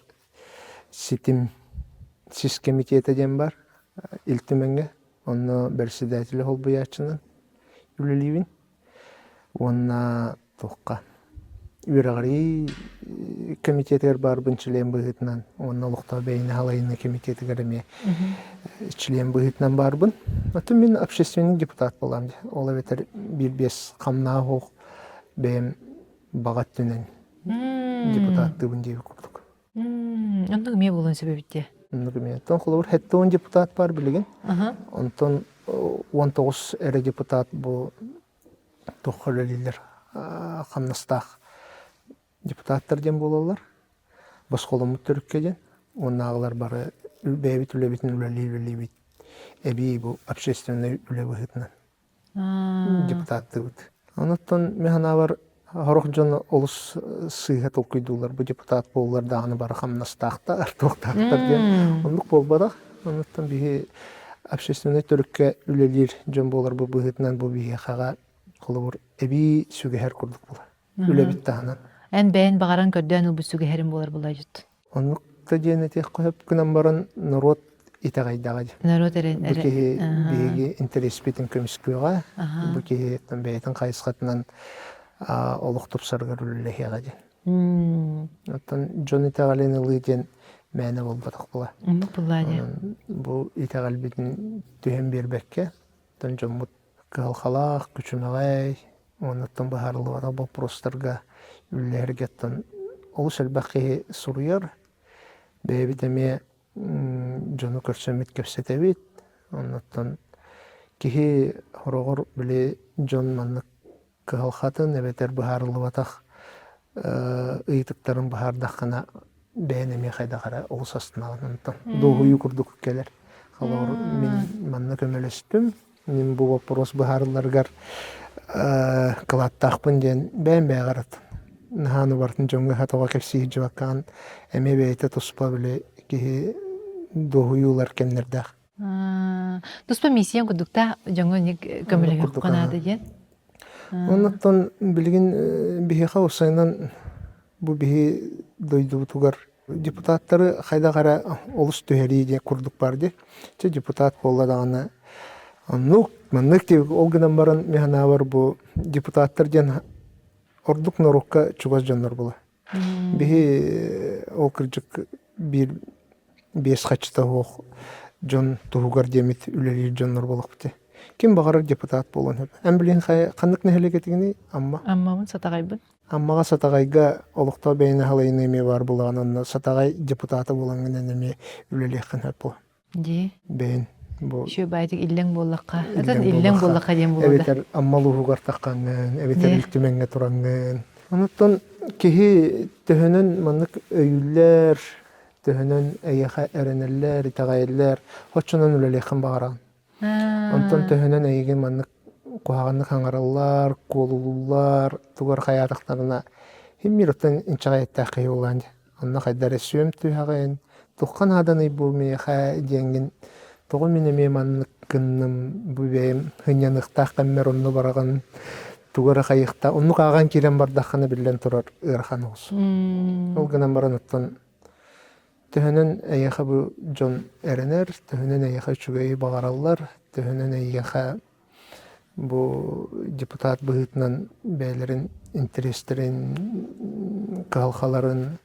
ситим сис комитети дем бар. Илтименге онно председатель холбуячынын үлелибин. Уанна тохка Үрәгәри комитетлар бар бу член быгытнан. Онна лукта бейне халайны комитети гәрәме. Член быгытнан бар бу. Аты мен общественный депутат булам. Ол ветер бир бес камна хок бем багат төнен депутат дибин дип курдук. Анда ме булган себепте. Анда тон холор хеттон депутат бар билген. Онтон 19 эре депутат бу тохолелер камнастах депутаттар дем болалар. Басколым төрккө ден. Оннагылар бары бебит үлебитин үлелибит. Эби бу общественный үлебитин. Депутатты бут. Онтон механа бар Хорох жон олус сыйга толкуйдулар бу депутат боллар дагы бар камнастахта артоктактар ден. Ондук болбадак. Онтон би общественный төрккө үлелир жон болар бу быгытнан бу бие хага кылыбыр эби сүгәһәр курдук була. Үлебит тагынан. Эн бәйін бағаран көрден ул бүсүгө хәрим болар булай жут. Оннукта жөнөтө коюп күнөн баран народ итагайдага. Народ эрен Бу биги интерес битин көмүскөгө. Бу ки бәйтен кайсыкатынан олуктуп саргар үлелехега. Оттан жон итагалыны лыйден мәне болбадык була. Булай. Бу итагал битин төһем бербекке. Тон жомут калхалак күчүмөгөй. Оннан бахарлыгы бу просторга үлләргәттән ул шәлбәхи сурыяр бәбидәме җаны күрсәмит кепсәтәбит оннан кихи хорогор биле җан манны калхатын әбетер бахарлы ватах ыйтыктарын бахарда хана бәнеме хайда кара ул састынаган догу юкурдук келер халар мин манны көмелестем мин бу вопрос бахарларгар калаттахпын ден бән бәгарат наханы бартын жонга хатага кепси жаккан эме бейте туспа биле ки дохуюлар кеннердә. Туспа миссиян кудукта жонга ник көмөлгө канады ден. Оннан билген бихе хаусайнан бу бихе дойдутугар депутаттары хайда кара олус төһәри де курдук барды. Че депутат болладаганы ну манныкти олгынан баран механа бар бу депутаттар ден ордук норукка чугас жандар була. Бихи ол кыржык бир бес хачта хоох жон тугар демит үлели жоннор болохти. Ким багарар депутат болон хөп. Амблин ханнык нехелегетигини амма. Аммамын сатагайбын. Аммага сатагайга олукта бейне халайны эме бар булаганын сатагай депутаты болангын эме үлелехин хөп бу. Ди. Бейн бу. Şu baydık illen bollakka. Atan illen bollakka diyen bolada. Эбетер аммалуугар таккангын, эбетер илтименге турангын. Онуттан кихи төһөнөн маннык өйүллер, төһөнөн эйха эренеллер, тагайлер, хочонон үлелехин багаран. Онтон төһөнөн эйген маннык куаганны хаңараллар, колулулар, тугар хаятактарына химмиротан инчагайта кыйылган. Онна хайдар эсүм түйхагын, тухкан аданы бу меха деңгин. Тогон мене меманнык кынным бу бейм хыняныкта камер онну бараган тугар хайыкта онну каган кирен бардаханы билен турар ырхан олс. Ол гынан баранаттан төһөнөн эйха бу жон эренер, төһөнөн эйха чугай багараллар, төһөнөн эйха бу депутат быһытынан бәйләрен интерестерин калхаларын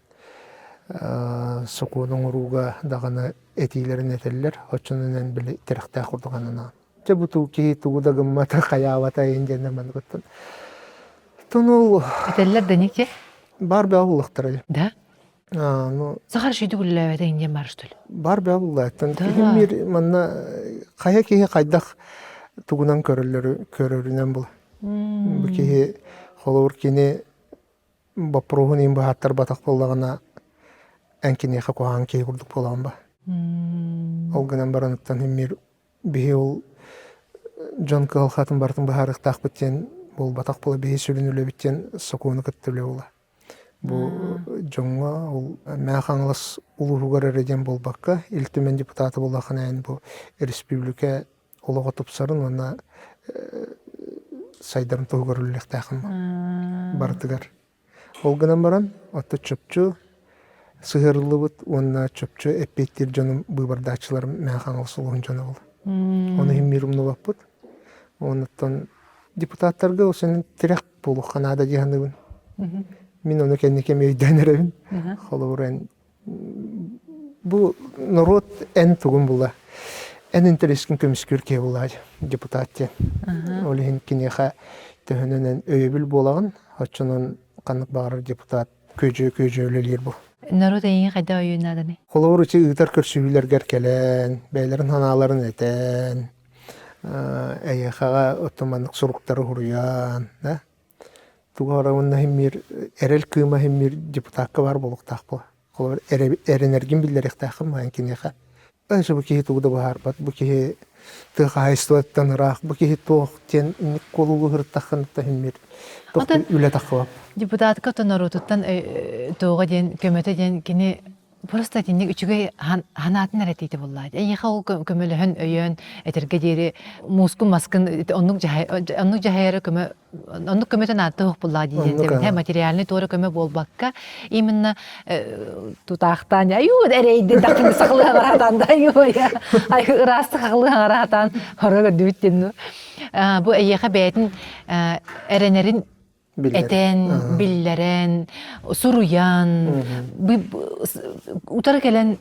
сокунун уруга даганы этилерин этеллер, очонунан биле терехтә курдуганына. Жабуту ки тугуда гыммата каявата инденде мангыттан. Тонул Этеллер денеке? бар баулыктыр. Да. Ну Сахар шүйді күлләвәді инден барыштыл. бар баулыктан. Мир манна кая ки кайдах тугунан көрөрүнөн бул. Бу ки холор кини бапрогунин бахаттар батак боллагана энкине хакуан ки курдук боламба. Ол гынан баранаттан мир бил Жон Калхатын бартын бахарык так биттен бул батак бола бей сүрүнүлө биттен сокуну кыттылы бола. Бу жонга ол махаңлас улуугар эреден болбакка илтимен депутаты болаханан бу республика ологотуп сарын ана сайдарын тогоруллек такым бартыгар. Ол гынан баран аты чөпчү сыгырлыбыт онна чөпчү эппеттер жонум быбардачылар махаңлас улуун жону бол. Оны химмирумну баппыт. Онуттан депутаттарга осынын тирек болу ханада жиһаныбын. Мин оны кеннеке мейденеребин. Холорен бу народ эн тугун була. Эн интерескин көмүскүр ке була депутатте. Олин кинеха төһөнөнөн өйбүл болагын, очонун канык баар депутат көжөлөлөр бу. Народ эйин кайда ойунаданы? Холор içi ытар көрсүйлөргөр келен, бейлерин ханаларын этен. Эйхага отоманлык суруктары хуруян, да? Тугаравынна химмир эрел кыма химмир депутатка бар болуктак бу. Холор эренерген билерек такым манкинеха. Ачы бу ки тугда бар бат, бу ки тыгайстыттан рах, бу ки тох тен колулу хыртахын та химмир. Тох үле таква. Депутатка то народуттан тоога ден көмөтө ден кини просто денег үчүгө ханатын эретейди буллайды. Эйха ол көмөлөһөн өйөн этерге дери мускун маскын оннук жахайры оннук көмөтөн аты буллайды ден материальный тора көмө болбакка именно тутактан аю эрейди дакын саклы баратан да я ай расты хаклы баратан хорого дүттен. Бу эйха бетин эренерин Этен, биллерен, суруян, утар келен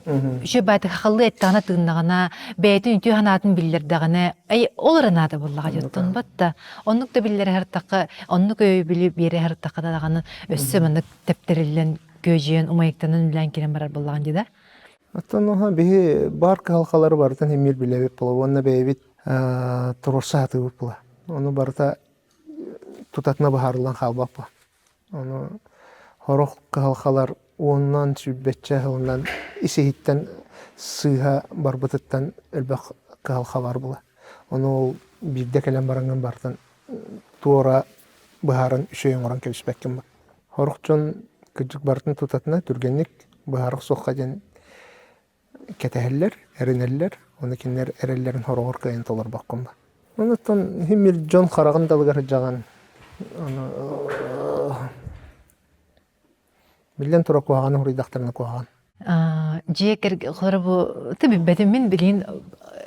шөбәті қақылы әттіғана тығынағана, бәйті үнті ханатын биллердіғана, оларынады болаға жоттын батта. Оннық да биллері әрттақы, оннық өй білі бері әрттақы дағаны өссі мұнық тәптерілен көжен, умайықтанын білән керен барар болаған деді? Аттан оға бейі бар қалқалары бартын емір білебет болу, онына бәйбет тұрырса атығып болу. Оны барта тутатна бахарлан халбаппа. Оны хорох калхалар оннан сүббетче хылынан исехиттен сыйха барбытыттан элбак калха бар була. Оны ол бирде келен баранган бартан туора бахарын үшөйөн оран кебиспеккен бар. Хорох жон кыжык бартын тутатна түргенник бахарық соққа ден кетәһеллер, эренеллер, оны кинлер эреллерин хорогор кайын толар баккан бар. Онуттан химмир жон харагын далгар жаган Билен тура куаганы хуридактарына куаган. Жекер хорбу таби бетимин билин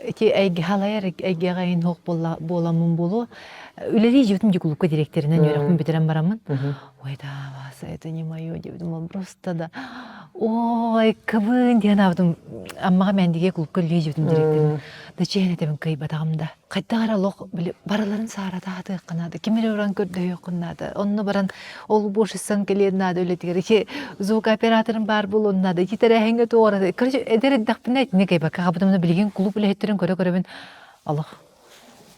эти айги халайар айги гайын хок боламын болу. Үлери жутум жукулукка директоринен өрөкмүн битерен барамын. Ойда, это не моё, просто да. ой, кыбын диэн абдым аммага мендиге кулкөллүй жибдим директим. Да чейне тебин кый батагымда. Кайдагара лох бараларын саарада хаты кынады. Кимир уран көрдө кынады. Онну баран ол бошысан келенады өлетигер. Ки звук операторын бар булуннады. Китере хенге тоора. Короче, эдер дакпынайт не кайба. Кабдымны билген клуб лехтерин көрө-көрөбүн. Аллах.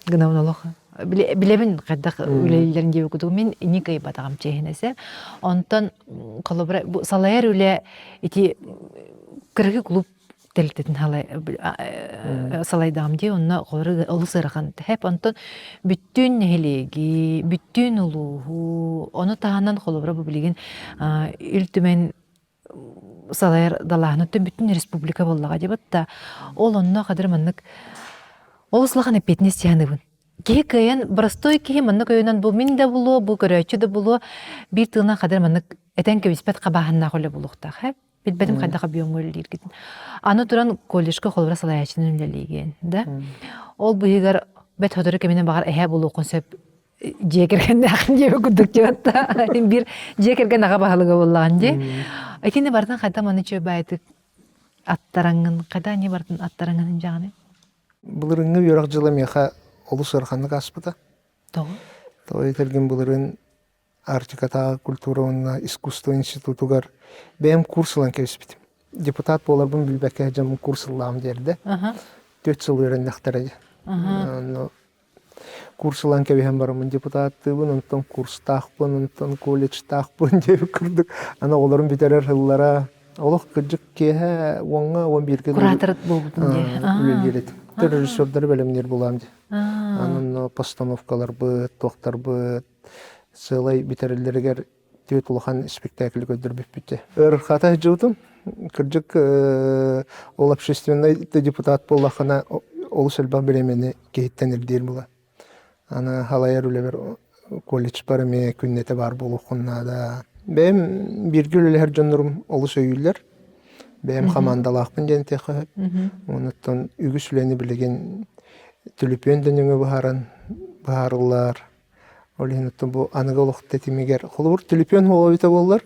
Гынамын Аллах. Билебин кайдак үлелерин жеп кудуг мен не кай батагам чейнесе. Онтон колобра салайар үле ити кыргы клуб телтетин халай салайдам ди онна горы олсырхан хеп онтон бүттүн хелеги бүттүн улуу оны таанан колобра бу билген үлтүмен салайар далаһынын бүттүн республика боллага деп атта ол онно кадыр маннык олслахан эпетнес яныбын кекаян простой кеhe маннык өйнөн бу мин да булу бу көрөчү да булу бир тыына кадыр маннык этен кебиспет кабаханна коле булукта хеп билбедим кайда кабыйоңол диргитин аны туран коллежге холбара салаячынын үлелиген да ол буйгар бет ходору кемине багар эхе булу консеп жекерген акын жебе күдүк жата бир жекерген ага баалыгы боллаган же экине бардан кайда маны чөбайтык аттараңын кайда не бардын аттараңын жаганы Булырыңы юрак жылы меха олус арханны аспыта. Того. Той терген булырын артиката культура искусство институтугар бем курслан кебиспит. Депутат боларбын билбекке жам курслам дерде. 4 жыл өрөндактар. Курслан кебем бармын депутаттыбын, онтон курстахпын, онтон колледжтахпын деп курдук. Ана оларын битерер жыллара олох кыжык кеhe оңга 11 куратор болдун же. Режиссердер белемнер булам ди. Анын постановкалар быт, токтор быт, сылай битерелергер төт улахан спектакль көдөрбүп бүтө. Хата жутум, кыржык ол общественный депутат боллахана ол сөлбан беремени кейттенер дер була. Аны халайар үлебер колледж барыме күннете бар болухуннада. Бем биргүлөр жоннорум олус өйүлөр. Бем командалакпын денте хап. Онуттан үгүслени билеген түлүпөн дөнөңө баарылар. Олинуттан бу аныголук тетимигер холур түлүпөн хообита боллар.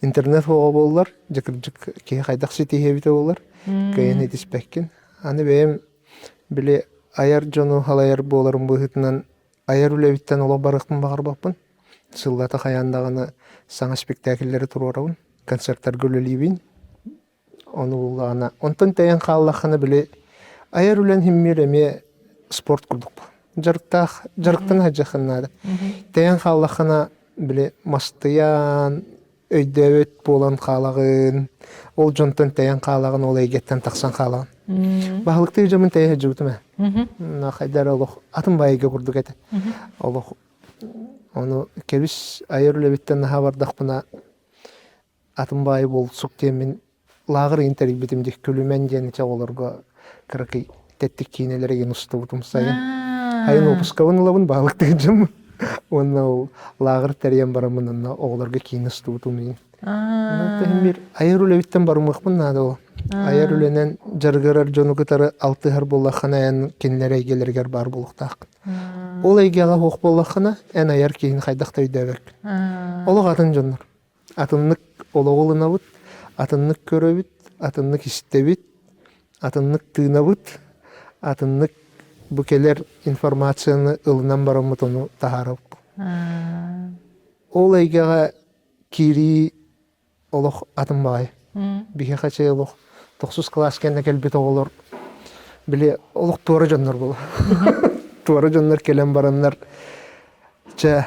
Интернет хоо боллар. Жыкыржык ке кайдак сетихебите боллар. Кайны диспеккен. Аны бем биле аяр жону халаяр боларым быхытынан аяр үлебиттен ола барыкпын багар баппын. Сыллата каяндаганы саңа спектакльлери турурабын. Концерттер гөлөлибин. Onu bulana. Ondan tayan kallahını bile ayar ulan himmireме sport kurduk. Jarıktan hacıkınladı. Tayan kallahını bile mastayan öydövet bolan kallağın. Ol jontan tayan kallağın olay getten taksan kallağın. Bahalıkta jamın tayan hacıbıtım. Na kaydar Allah atın bayıga kurduk ete. Allah onu kebis ayar ulabitten naha bardak buna atın bayı bol suk temin Lağır interview bitimde külümen jeniçe olurga kırkı tettik kinelere genustubum sayın. Hayın opuskavın olabın balıkta jam. Onu lağır teryen baramın oğlarga kinustubum yin. Tahmir ayarule bitten barmıqmın nada o. Ayarulenen jargarar jonu kıtarı altı har bollahana kinlere gelerger bar buluqtaq. Ol aygaga hoq bollahana en ayar kiyin qaydaqta öydebek. Olu atın jonlar. Atınlık oloğuluna bud. Atınlık köröbüt, atınlık istebit, atınlık tığınabıt, atınlık bu keler informasyonu ılınan baramıt onu taharap. Ol aygaga kiri oluq atın bayi. Bike kaçay oluq 9 klas kenne kelbet oğulur. Bile oluq tuara jonlar bolu. Tuara jonlar kelen baranlar.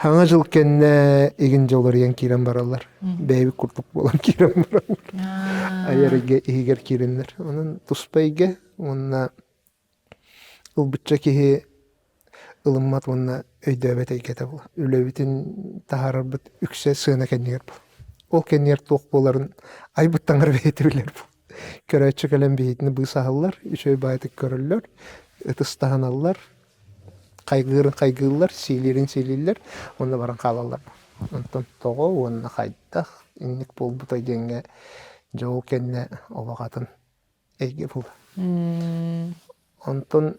Hanga jıl kenne egin jollar yan kiren barallar. Beybi kurtuk bolan kiren barallar. Ayarıge eger kirenler. Onun tuspayge onna ılbıtça kehe ılımmat onna öydöbet eykete bola. Ülebitin taharar bit ükse sığına kenniger bu. Ol kenniger toq boların aybıttangar beyti biler bu. Köröçü kelen beytini bu sahıllar. Üçöy baytık körüller. Itıstahan allar. Kaygılar, silirler, onda baran kalallar. Ondan toğu, onda kaydık, inlik bol butay denge, çoğu kenne olağatın eyge bul. Ondan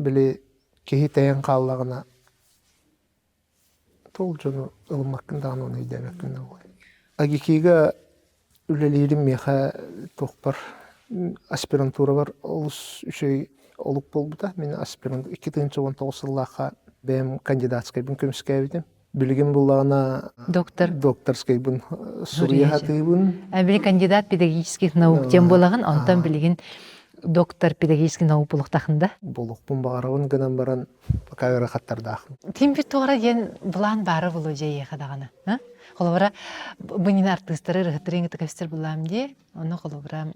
bile kehi tayan kallağına tol jonu ılmakkın dağın onu ödemekkın da olay. Agikiga үлелерим меха тохпар аспирантура бар олус үшөй олук болбута. Мен аспирант 2019 жыллаха бем кандидатскай бун көмүскәбидим. Билген буллагына докторскай бун сурия хатыбын. Били кандидат педагогических наук тем болагын, онтан билген доктор педагогических наук булуктахында. Болукпун багарабын гынан баран кагыра хаттардахын. Тим бит тоора ген булан бары булу жайы хадагана. Холобра бунин артисттары рыхтырын текстер булам ди. Оны холобра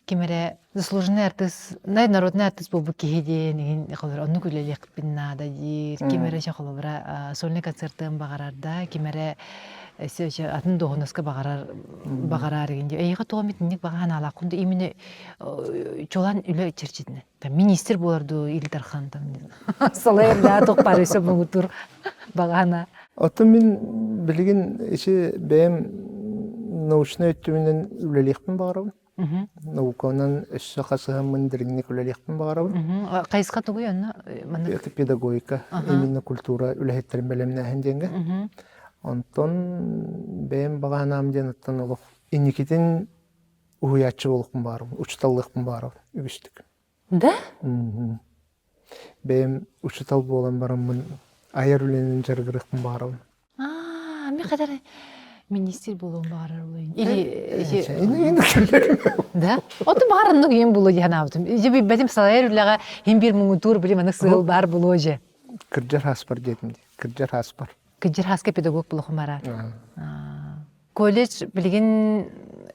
кимере заслуженный артист, народный артист болбу кихиден, холобра оны күлелек пиннада ди. Кимере ша холобра сольный концертын багарарда, кимере атын доғынаска бағарар егенде. Эйға тоға метіннік баған алақынды имені чолан үлі черчетіне. Министр боларду Илдархан. Салайырда тоқ парысы бұғы тұр бағана. Аты мен білген бәйім научный өттімінен үлелеқпін бағарабын. Науканан өссі қасыған мындырыннек үлелеқпін бағарабын. Қайысқа тұғы яна? Педагогика, именно культура үләхеттерін бәлеміне әнденгі. Онтон бәйім бағанам ден аттан олық. Инникетін уйатчы болықпын барым, учталлықпын барым, үгістік. Да? Бәйім учтал болан барым, айар үленін жарғырықпын барым. Мен қадар министр болуын бағарар болайын. Или... Да? Оты бағарынның ең болу ден абдым. Бәдім салайыр үліға хем бір мұңы тур білім анық сығыл бар болу же. Кірджар хаспар дедім де. Кірджар хаспар. Кірджар хаска педагог болуқым барар. Колледж білген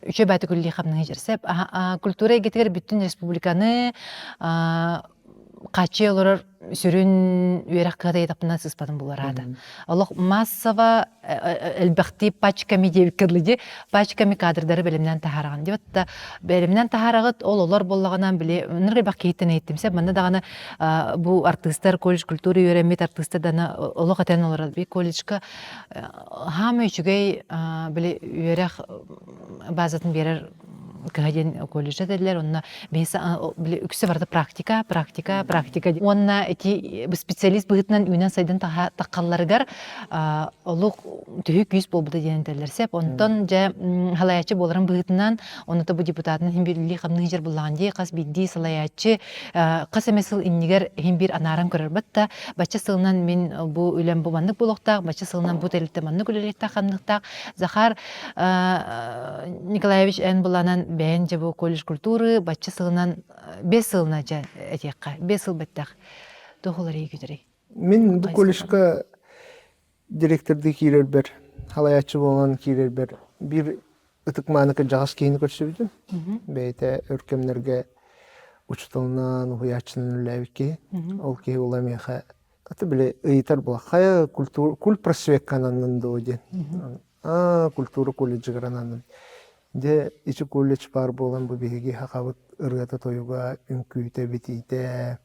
үші бәті күлі қамның жерсеп. Культура егетігер бүттін республиканы қачы олар сүрін үйерақ қағдай етапынан сыспадың болар ады. Олық массава әлбәқті пачками деп кірліде, пачками кадрдары бәлімнен тахараған. Деп бәлімнен тахарағыт олар болағынан біле, нұрғай бақ кейттен еттімсе, мұнда дағаны бұл артистар, колледж культура үйеремет артистар дана олық әтен олар ады. Колледжка хамы үшігей біле үйерақ базатын берер кәден колледжа дәділер, онына үкісі барды практика. Онына специалист бұғытынан үйінен сайдан таққаларығар олық түйі күйіс болбыды денен дәлерсеп. Онтан жа халаячы боларын бұғытынан, оныта бұл депутатының хемберлі қамның жер болаған дей, қас бидді салаячы, қас әмесіл иннігер хембер анарам көрір бітті. Бача сылынан мен бұл үлен бұбандық болуқтақ, бача сылынан бұл тәлітті мандық үлелеттақ қамдықтақ. Захар Николаевич ән боланан бәйін жа бұл колледж культуры, бача сылынан 5 сылына жа әтеққа, 5 сыл бәттақ. Доғылар ей күдірей. Мен бұл колледжка директорды кейлер бір, халаячы болған кейлер бір, бір ұтықманықы жағас кейіні көрсөбідім. Бәйті өркемлерге ұчытылынан, ұячының үләвікке, ол кей оламеға. Аты біле ұйтар бұл. Қая культ просвет кананын доғден. Культура колледжі ғырананын. Де ичи колледж бар болан бұл бейге хақабыт ұрғата тойуға үнкүйті бетейті,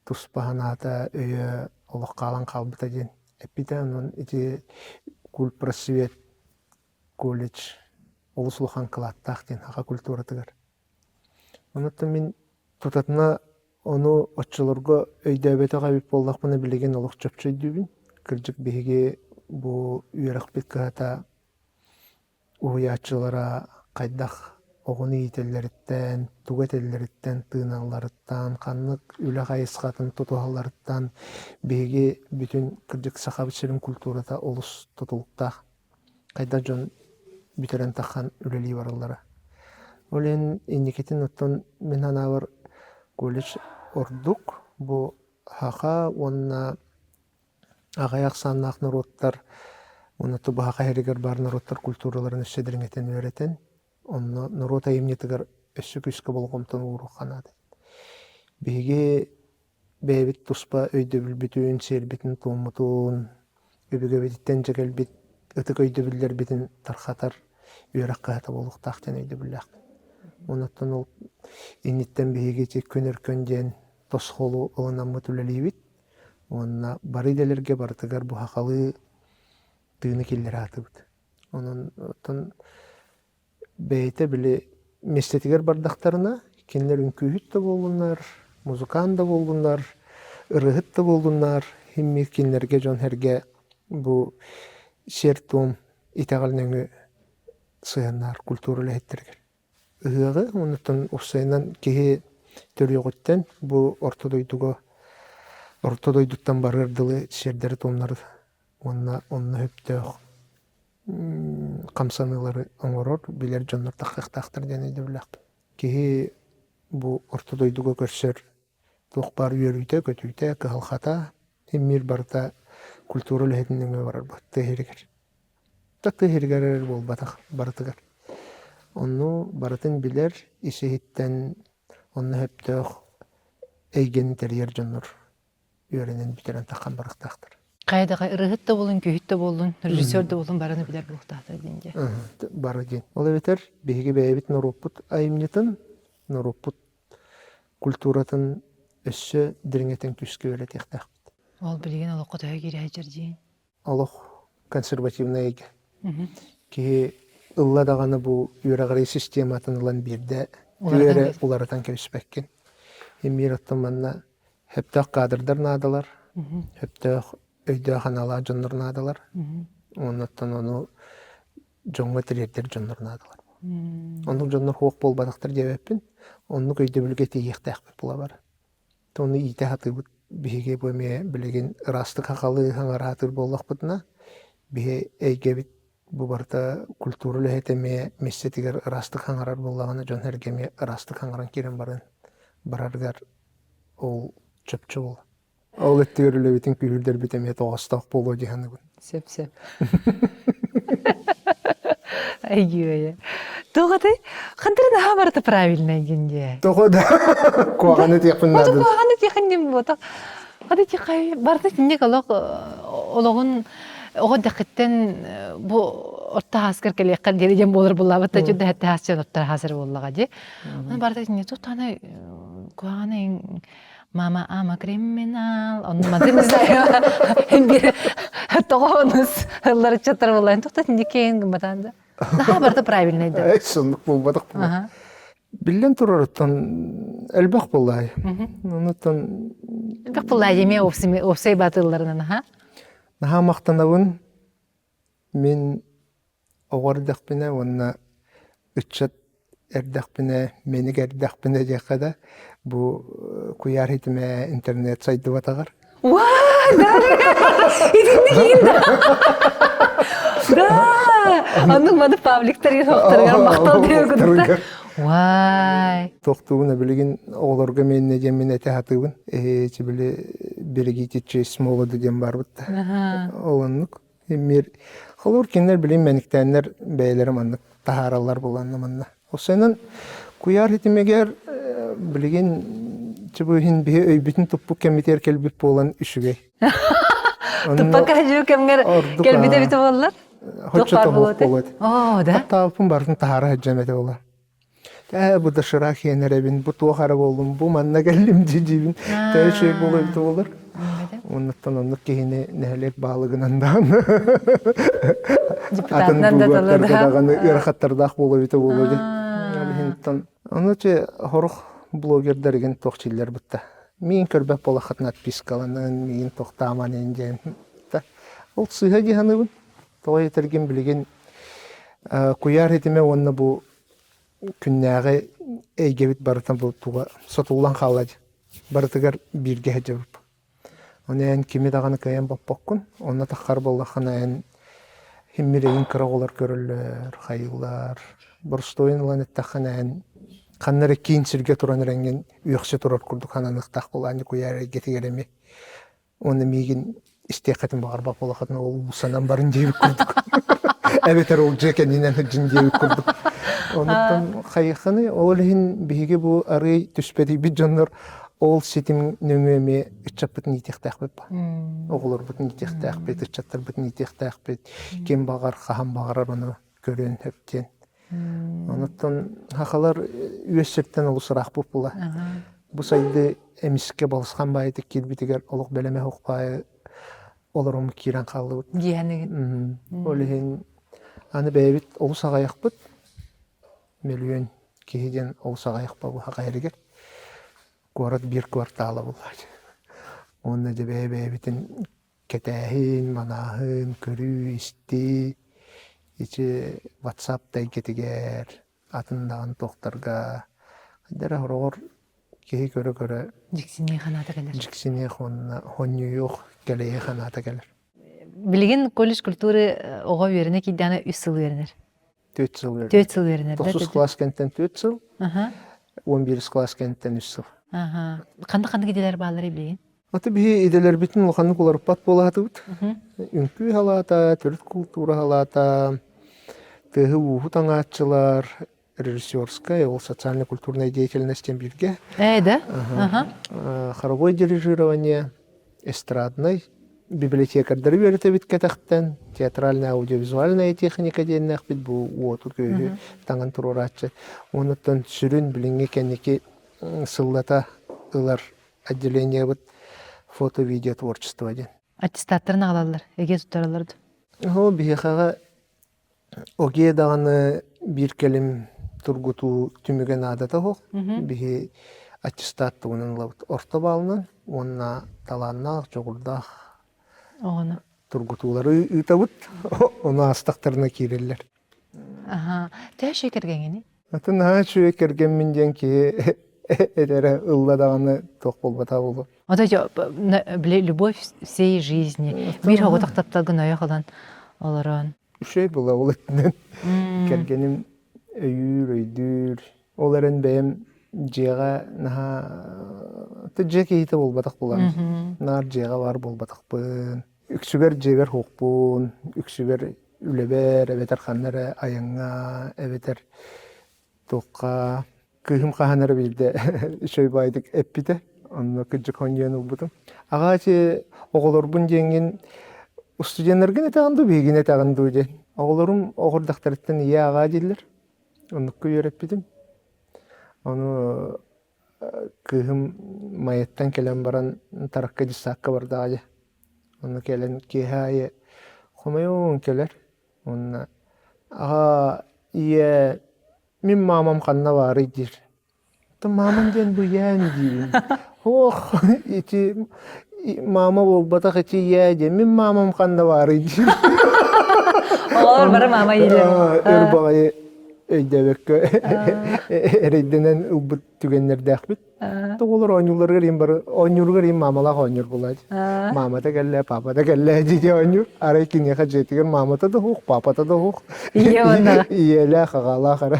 туспаханата өйі олық қалан қалбыта ден. Әппеті оның ичи культ просвет колледж олысылыған қылаттақ ден хақа культура тығыр. Онытта мен тұтатына оны отчыларға өйдәбеті ғабип болдақ бұны білеген олық чөпчөй дүйбін. Кіржік бейге бұл үйерақ бет қағата уячылара қайдақ оғыны етелеріттен, туғетелеріттен, тыналарыттан, қанық үлі қайысқатын тұтуғаларыттан бейге бүтін кірдік сақабытшерін культурата олыс тұтылықтақ. Қайда жон бүтерен таққан үлелей барылары. Олен индикетін ұттан мен анавар колледж ордук, бұл хақа онына ағаяқ саннақ нұроттар, оны тұбы хақа әрігер бар нұроттар культураларын өсседірін етен өретен, оны нұрот айымнетігер өссі күскі болғымтын ұруқанады. Бейге бәйбіт тұспа өйді бүлбітін, сербетін тұмытын, өбігі беттен жегелбет, ұтық өйді бүлдер бетін тарқатар үйрақ қағата болуқтақтен өйді бүлләқ. Онықтан ол инеттен бейге тек көнер-көнден тосқолу ұлынамы түлелейбет, онына бары делерге бартығар бұ хақалы тыыны келдері атыбыд. Онын бәйті білі местетігер бардақтарына кенлер үнкүйіт та болдыңар, музыкан да болдыңар, ұрығыт та болдыңар, химме кенлерге жон әрге бұ сертуым итағалын өңі сыяннар культура лехеттергер. Ыгы оннан усайнан кеһи төрүгөттен бу ортодойдуттан барырдылы шердер тоннар онна хөптөх камсанылары оңорор билер жоннор тахтактар денеде билак. Кеһи бу ортодойдуга көрсөр тохпар үйөрүйтө көтүйтө калхата эмир барта культура лехетинге барар батты херигер. Такты херигер болбатак бартыгар. Онну баратын билер исехиттен онны хөптөх эйген терьер жоннор үйренен битерен таккан барактактар. Кайдага ырыгыт да болун, күйүт да болун, режиссер да болун бараны билер булуктаатыр дейинже. Бары ден. Ол бетер биһиги бэйбит нороппут айымнытын, нороппут культуратын өссө дириңетен күскө өлетектак. Ол билген ол кото кире ажырдин. Олох консервативный эйге. Ки ылла даганы бу үйрагыры систематын ылан бирде үйрө улардан кеспеккен. Эмир оттоманна хептак кадрдар надалар. Хептак өйдө ханала жоннор надалар. Оннан ону жоңго тиреттер жоннор надалар. Ону жоннор хук болбадыктар дебеппин. Ону көйдө билге тийектак була бар. Тону ите хаты биһиге бөме билеген растык хакалы хаңаратыр боллакпытына биһе эйге бу барта культура лехетеме мессетигер растык хаңарар боллаганы жон хергеме растык хаңаран кирен барын бараргар ол чөпчө бол. Ол эттигерле битин күлдер битеме тоостак боло дигән. Сеп. Айгүйе. Тогаты хантырына хабарты правильно генде. Тогода куаганы текпин надо. Куаганы текиндим бу. Хады текай барды тинек ологун огоддакыттен бу орта аскер келеккан дережем болор булабытта жүдө хатта хасчан оттар хазыр боллага же. Аны барды тинек тутаны куаганы мама ама криминал. Он мадын не знаю. Бир тогонус алар чатар болайын. Тукта тинек кейин гыматанда. Хабарды правильно да. Эксонлук болбадык. Билен турарыттан элбак болай. Онутан элбак болай деме опсай батылларынан ха. Наха мактанабын мен огордакпына онна үчөт эрдакпына мени гердакпына жакада бу куяр хитме интернет сайты батагар. Ва, да. Идин да. Анын мады пабликтер токтаргар мактал дегенде. Вай. Токтуна билген олорго менне жемин эте хатыбын. Чибиле биригитичи смолоду дем барбыт. Олоннук. Эмир холор кинер билен мениктенер бейлерим аннык тахаралар булганнаманна. Осенен куяр хитимегер билген чибухин бе өйбүтүн туппу кемитер келбип болан үшүгөй. Туппа кажу кемгер келбите бите боллар. Хоччото болот. О, да. Таапын бардын тахара жемете болар. Бу да шыра хенеребин, бу туахара болдум, бу манна келдим жибин. Тәшей болот болар. Оннан онны кehine нәлек балыгынан депутаттан да талады. Ирахаттардак болот бите болот. Онуче хорух блогердерген тохчиллер бутта. Мен көрбөп болахатын отпискаланын, мен тохтаман энжен. Ол сыйга жиханыбын. Той терген билген куяр хитиме онна бу күннәгы эйгебит барытан бу туга сотулган халады. Барытыгар бирге хәҗәп. Онен кими даганы каян баппаккын, онна тахар боллахана химмирейин кыраголар көрөллөр, хайылар. Борстоин лан таханан каннары кинчирге туран ренген үйөксө турар курдук хананыктак болганы куяр гетигереми. Оны мигин истекатын багарбак болахатын ол санан барын жеп курдук. Эбетер ол жекенинен жин жеп курдук. Онтон хайханы олхин биге бу ары түспеди бит жоннор ол сетим нөмеме ичапыт нитехтак беп. Оглор бут нитехтак бет, ичаттар бут нитехтак бет. Кем багар хам багарар оны көрөн хөптен. Онтон хахалар үөсөттөн олусураак була. Бу сайды эмиске болскан байды килбитигер олук белеме хукпай олорум кирен калды. Дияны. Олхин аны бэбит олусагаяк миллион киһиден олсагайык бу хакайрыгер. Город бир кварталы булар. Онна дебе битин кетәһин, манаһын, көрү, исти, ичи WhatsApp-та кетигер атындаган тоқтарға дара хорогор кеһи көрө Жиксине ханата келер. жиксине хоннуюх келее ханата келер. Билген колледж культуры ого берене киданы 3 жыл беренер. 4 жыл берди. 4 жыл беренер. 9 класс кенттен 4 жыл, Аха. 11 класс кенттен 3 жыл. Аха. Кандай киделер баалары билген. Аты бии иделер битин улханны куларпат болаатыбыт. Үнкүй халата, төрөт культура халата, тыгы уху таңаатчылар, режиссерская, ол социально-культурная деятельностью бирге. Да? Ага. Хоровое дирижирование, эстрадный, библиотекардары берете бит кетахтен, театральная аудиовизуальная техника дейнах бит бу уоту көйі таңан туруратчы. Онуттан сүрін билинге кеннеки сыллата ылар отделение бит фото-видео творчество ден. Аттестаттарын алалар, эге тутараларды. О, бихаға оге дағаны бир келим тургуту түміген адата хоқ. Бихи аттестатты онын лабыт орта балынан, онына таланнақ, жоғырдақ Оғыны. тургутулары ұйтабыт, оны астақтарына кейрелер. Аха. Тәй шекергенгені? Атын ха шуе керген мінден ке элері ылладағаны тоқ болбата болу. Ода любовь всей жизни. Бир хоғытақ тапталгын аяқалан оларан. Үшей бола ол еттінен. Кергенім өйдүр. Оларын бәйім жеға кейті болбатақ болам. Нар жеға бар болбатақ бұн. Үксүбер жегер хоқпун. Үксүбер үлебер, әбетер қаннары аяңға, әбетер тоққа. Кыхым қағанары білді үшей байдық әппіді. Онна күджік хоньян ұлбытым. Ағачы оғылыр бұн жеңген студентерген этағанды, бейген этағанды өден. Оғылырым оғырдақтарыттан ие аға дейлер. Онныққа үйеріп бідім. Оны кыхым майеттан келен баран тараққа жысаққа барды ағай. Оны келен кейхайы қомайуын келер. Оны аға ие мен мамам қанна бары дейір. Мамам ден бұл ян дейін. Ох, ити мама болбатақ ити я ден. Мен мамам қанна бары дейір. Олар бары мама елер. Өр бағай өйдәбекке әрейденен ұлбыт түгенлерді әқпет. Олар ойнюлар керейін бары, ойнюр керейін мамалақ ойнюр болады. Мама да кәлі, папа да кәлі дейді ойнюр. Арай кенеға жетігер мамата да хуқ, папата да хуқ. Ие ондаға. Иелі қағала қара.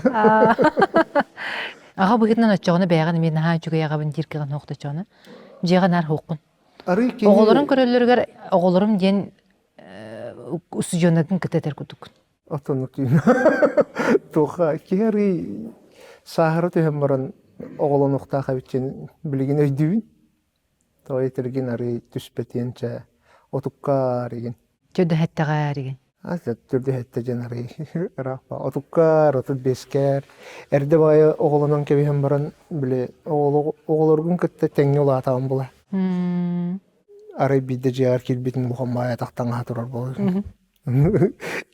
Аға бұғытынан өтчоғыны бәйған мен наға жүгі яғабын диркіған хоқты чоғыны. Жеған ар хоққын. Оғылырын көрелергер, оғылырым ден студионадың кітетер күтікін. Атонық дейін. Тоға кері сағыры түйен баран оғылын ұқта қабітчен білген өйдуін. Тоға етерген ары түспетенче отыққар еген. Төді әттіғар еген. Түрді әтті жен ары рақпа. Отыққар, отық бескер. Әрді байы оғылынан кебеген баран біле оғылырғын күтті тәңе ола атағын бұла. Ары биді жеғар келбетін бұған бай атақтан атырар болы.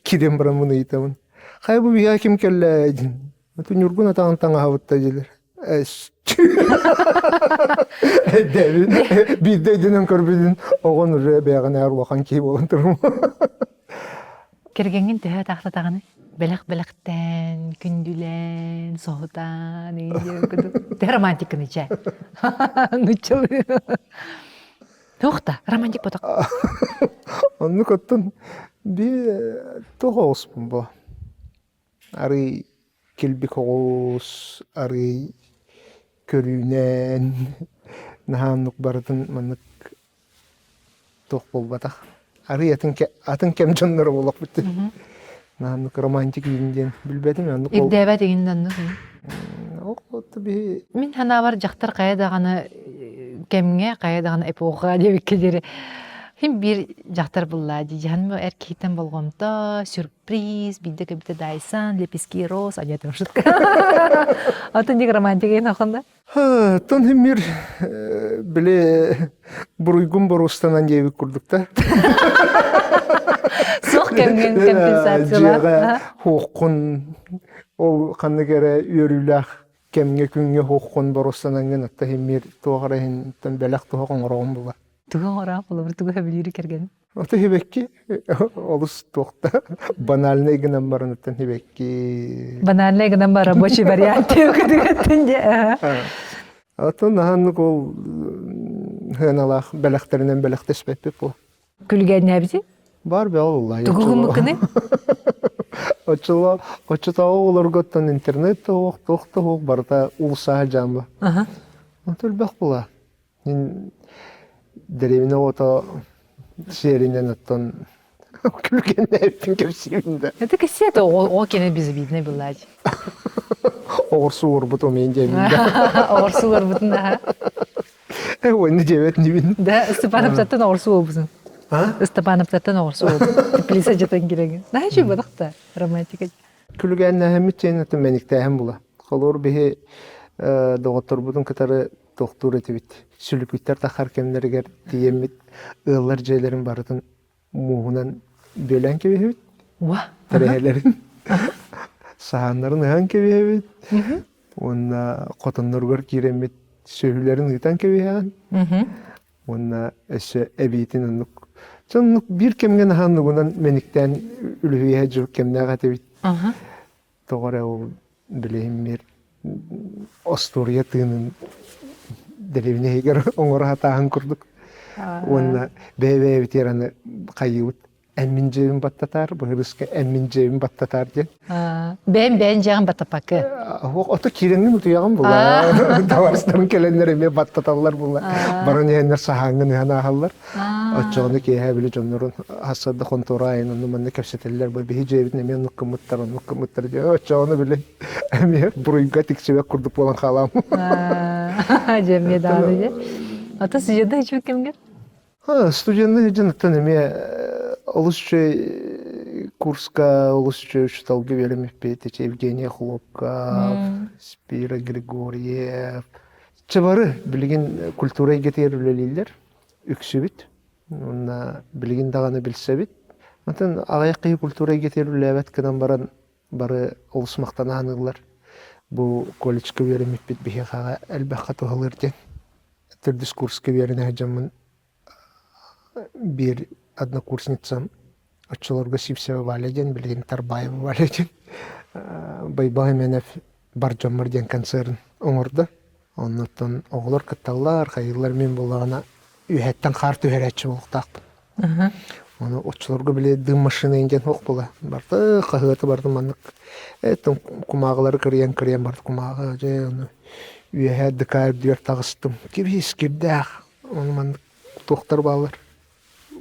Киден баран бұны етамын. Қай бұл бия кем кәлі әйдін. Түніргін атағын таңа хавытта желер. Биді әйдінен көрбедін оғын үрі бәйған әр уақан кей болын тұрмы. Кергенген түйе тақтатағаны бәләқ-бәләқтен, күнділен, соғытан, түйе романтиканы жа. Нүтчіл. Тоқта, романтик бұтақ. Оны көттін бі тоға оспын бұл. Ары келбек оғыз, ары көрінен, нағанлық бардың мұнық тоқ бол батақ. Ары атын кем жанлары болақ бітті. Нағанлық романтик үйінден білбәдім. Ирдәбәт егінден нүхі. Оқты бі... Мен хана бар жақтар қайдағаны кемге, қайдағаны эпоға деп кедері. Хем bir жақтар бұллады. Жаным әркейтен болғымда, сюрприз, биді көбіті дайсан, лепески роз, анетім шытқа. Атын дек романтик ең ақында? Тон хем бір біле бұруйгун борустанан жебік күрдікті. Соқ кемген компенсациялар. Жеға хоққын, ол қанды кәрі өріләқ кемге күнге хоққын борустанан ген атта хем бір тоғара хен бәләқ тоғын орағын бұла. Туға орақ болу, бір туға білері керген. Ото хибекки олус туохта банальный гынан баранытын хибекки. Банальный гынан бар рабочий вариант көтүгөттүнде. Ото наханнык ол хыналах белектеринен белектеспеппи бу. Күлгән нәбзи? Бар бе Аллах. Тугугум кыны? Очула олорготтан интернет тоохта барта улсаа жамба. Отол бак була. Ин деревне ото серинен оттон күлген эптин кепсигинде. Это кассета о кене биз видне булач. Орсу орбут о мен жеминде. Орсулар бутунда. Ойны жебет нибин. Да, Степановтан орсу болбусун. Степановтан орсу. Плиса жетен керек. Начи бадыкта романтика. Күлген нәһәмитен ото мениктәһәм була. Холор бихи доктор бутун катары доктор этибит. Сүлүкүттер тахар кемнергер диемит ыллар жейлерин барытын муунан бөлән кебебит. Ва. Тарелерин. Сааннарын хан кебебит. Онна котонноргор киремит сөйләрен итан кебеһән. Онна эше эбитин онук. Чоннук бир кемген ханнугунан мениктән үлүһә жук кемнәгә тебит. Тогора ул билем мир Остория тынын деревне егер оңора хатаан курдук. Онна бебе ветераны кайыут эммин жебин баттатар, быгырыска эммин жебин баттатар ден. Бен жагын батапакы. Ото киренин утуяган була. Таварстан келендер эме баттаталар була. Баран яннар сахангын хана халлар. Очоны кеһә биле жоннорун хасады контора айнын манны кепсетеллер бу бихи жебин эме нуккымыттар де. Очоны биле эме буруйга тиксебе курдук болан халам. Жемме дады же. Ата сыжда hiç кемге? Студентный жинаттан эме олусча Курска, олусча читалгы веремеппет, Евгения Хлопка, Спира Григорьев. Чабары билген культура гетерүлелилер, үксүбит. Онна билген даганы билсебит. Антан алайкы культура гетерүлебет кынан баран бары олусмактананылар. Бу колледжка веремеппет бихага элбакка тогалыр ден. Тирдис Курска верене жамын bir однокурсницам очолорго Сивсева Валеден, билген Тарбаева Валеден. Байбай менев Баржамыр ден концерн оңорда. Оннотон оғлар кытталлар, хайылар мен болағына үйәттен қарты үйәретші болықтақпын. Оны очолорго біле дым машина инген оқ бола. Барды, қағыты барды манық. Әттім кумағылары кірген барды кумаға. Үйәет дықайыр дүйер тағыстым. Кебе ескердәқ. Оны манық тоқтар балар.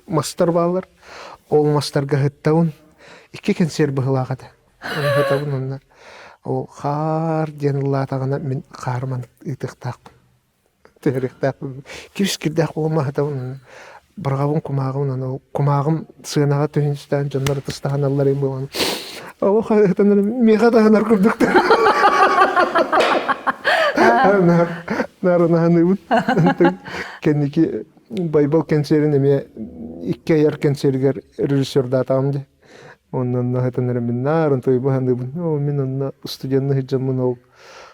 Мастар балар. Ол мастарға ғыттауын. Ике кенсер бұғылағады. Оны ғыттауын онлар. Ол қар денілла атағына мен қарман ұйтықтақпын. Тәріқтақпын. Кебе ескердәқ болма ғыттауын. Барғауын кумағын. Кумағым сығынаға түйіністен жонлары тұстаған аллар ең болған. Ол қағытаныр меға дағынар күрдікті. Нарынағын ұйбын. Кәнеке байбал кәнсерін әме икке аяр кәнсергер режиссерда атамды. Оннан нағытаныр мен нарын тойбаған ұйбын. Мен онна студентны хиджамын ол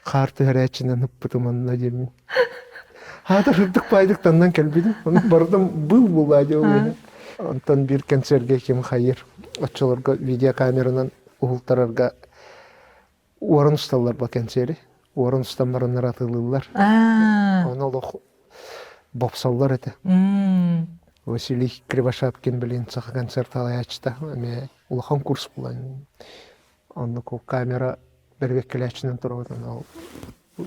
қарты әрәтшінен ұппытыманына демін. Хатыр үдік байдық таннан кәлбедім. Бардым бұл болады ол мені. Онтан бір кәнсерге кем қайыр. Отчыларға видеокамеранан ұғылтарарға орын ұсталар ба кәнсері. Орын ұстамарынар атылылар. Оны олық бопсаулар әті. Василий Кривошапкин білін сақы концерт алай ачта. Улахан курс болан. Оны кол камера бірбек кәләчінен тұрғыдан.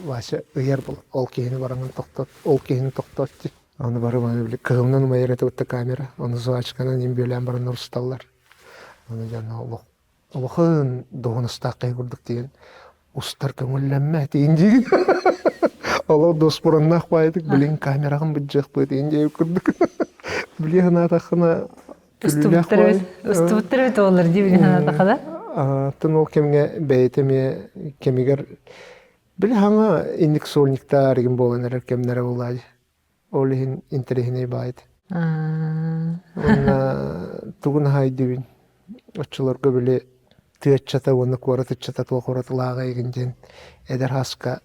Вася ұйар бұл. Ол кейіні бараңын тоқтат. Ол кейіні тоқтат. Оны барым кығымнан ұмайыр әті өтті камера. Оны зуачқанан ем бөлән барын ұрысталар. Оны жаңа ұлықын доғын ұстақай көрдік деген. Устар көңілләммә дейін деген. Олау дос бұрыннақ байдық. Білін камерағын бүджек бұй дейін дейін көрдік. Білін атақына күліләқ бай. Үстібіттір бет олар дейін атақада? Тын ол кемге бәйтеме кемегер білі хаңа индік солникта арген болын әрер кемнері олады. Олығын интерехіне байды. Онна тұғын хай дейін. Отчыларға білі тыаччата оны куаратыччата толқоратылаға егінден әдер хаска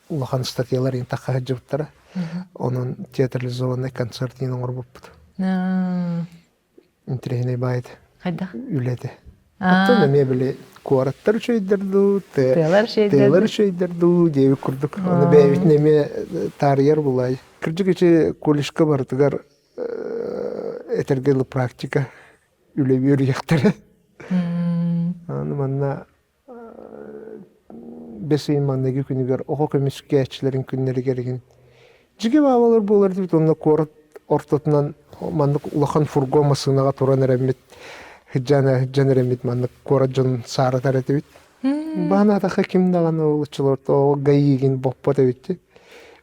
улахан статьялар ин таққа жыбыттара. Оның театрализованный концертінің оңыр бұппыды. интерехне байт Хайда. үледе. Аттан эме биле куараттар шөйдерду, Тыялар шейдер. тыялар шөйдерду деби курдук. Аны бәйбит неме тарьер булай. Кыржыгычы коллежка бартыгар этергелы практика үле бүйрияктары. Аны манна бесейин маннеги күнүгер ого көмүскәчләрин күннәре кереген. Жиге бабалар булар дип онда корот ортотунан маннык улахан фургон масынага туран эремит. Хиджана эремит маннык корот жон сара таратыбит. Бана та хаким даган улчулар то гайигин боппа дебит.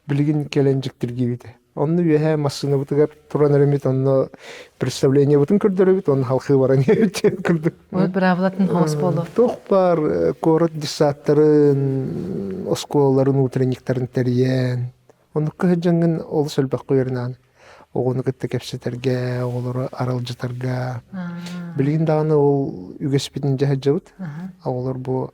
Билигин келенжиктер гибит. Онны үе масыны бутыгар туран эремит онны представление бутун көрдөрөбит, онны халкы баран көрдүк. Вот бравлатын хос болу. Тохпар корот диссаттарын, осколарын, утренниктарын терьен. Оны кыжыңын ол сөлбөк койрунан. Оғыны кытты кепсетерге, оғылары аралжытарга. Билигин дағаны ол үгеспетін жағы жабыт. Оғылар бұл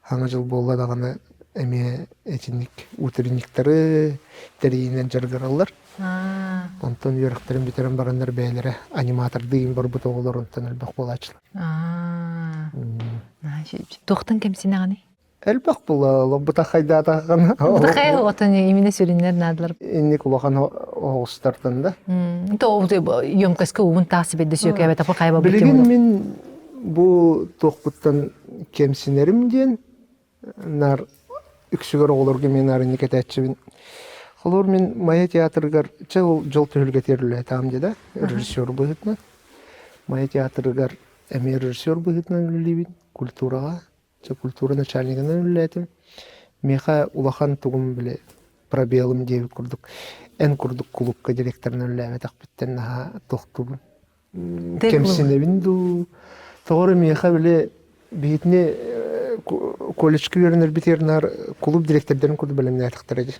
хаңа жыл болла дағаны әме этинник утренниктары терейінен жарғаралар. Онтан үйріқтерін бітерін барандар бәйлері аниматор дейін бар бұт оғылар онтан әлбәқ болачылы. Тоқтын кемсіне ғаны? Әлбәқ бұл, бұта қайда атаған. Бұта қай оғытын еміне сөйлінер надылар? Инник улахан оғыстартын да. Емкаска уын тасып едді сүйек әбет апыр қайба бұтым Білген олу? мен бұл тоқпыттан кемсінерім ден, нар үксігер оларға мен арынник әтәтшібін. Олар мен Майя театрығар, жол түхілге терілі әтам деді, режиссер бұғытна. Майя театрығар әме режиссер бұғытна үлілейбін, культураға, культура начальнигынан үлілетім. Меха улахан тұғым біле пробелым дейбі күрдік. Ән күрдік клубка директорын үліләмет ақпеттен наға тоқтубын. Кемсінебін ду. Тоғыры меха біле бейтіне колледжкі верінер бітерінар клуб директордарын күрді білімне айтықтар еді.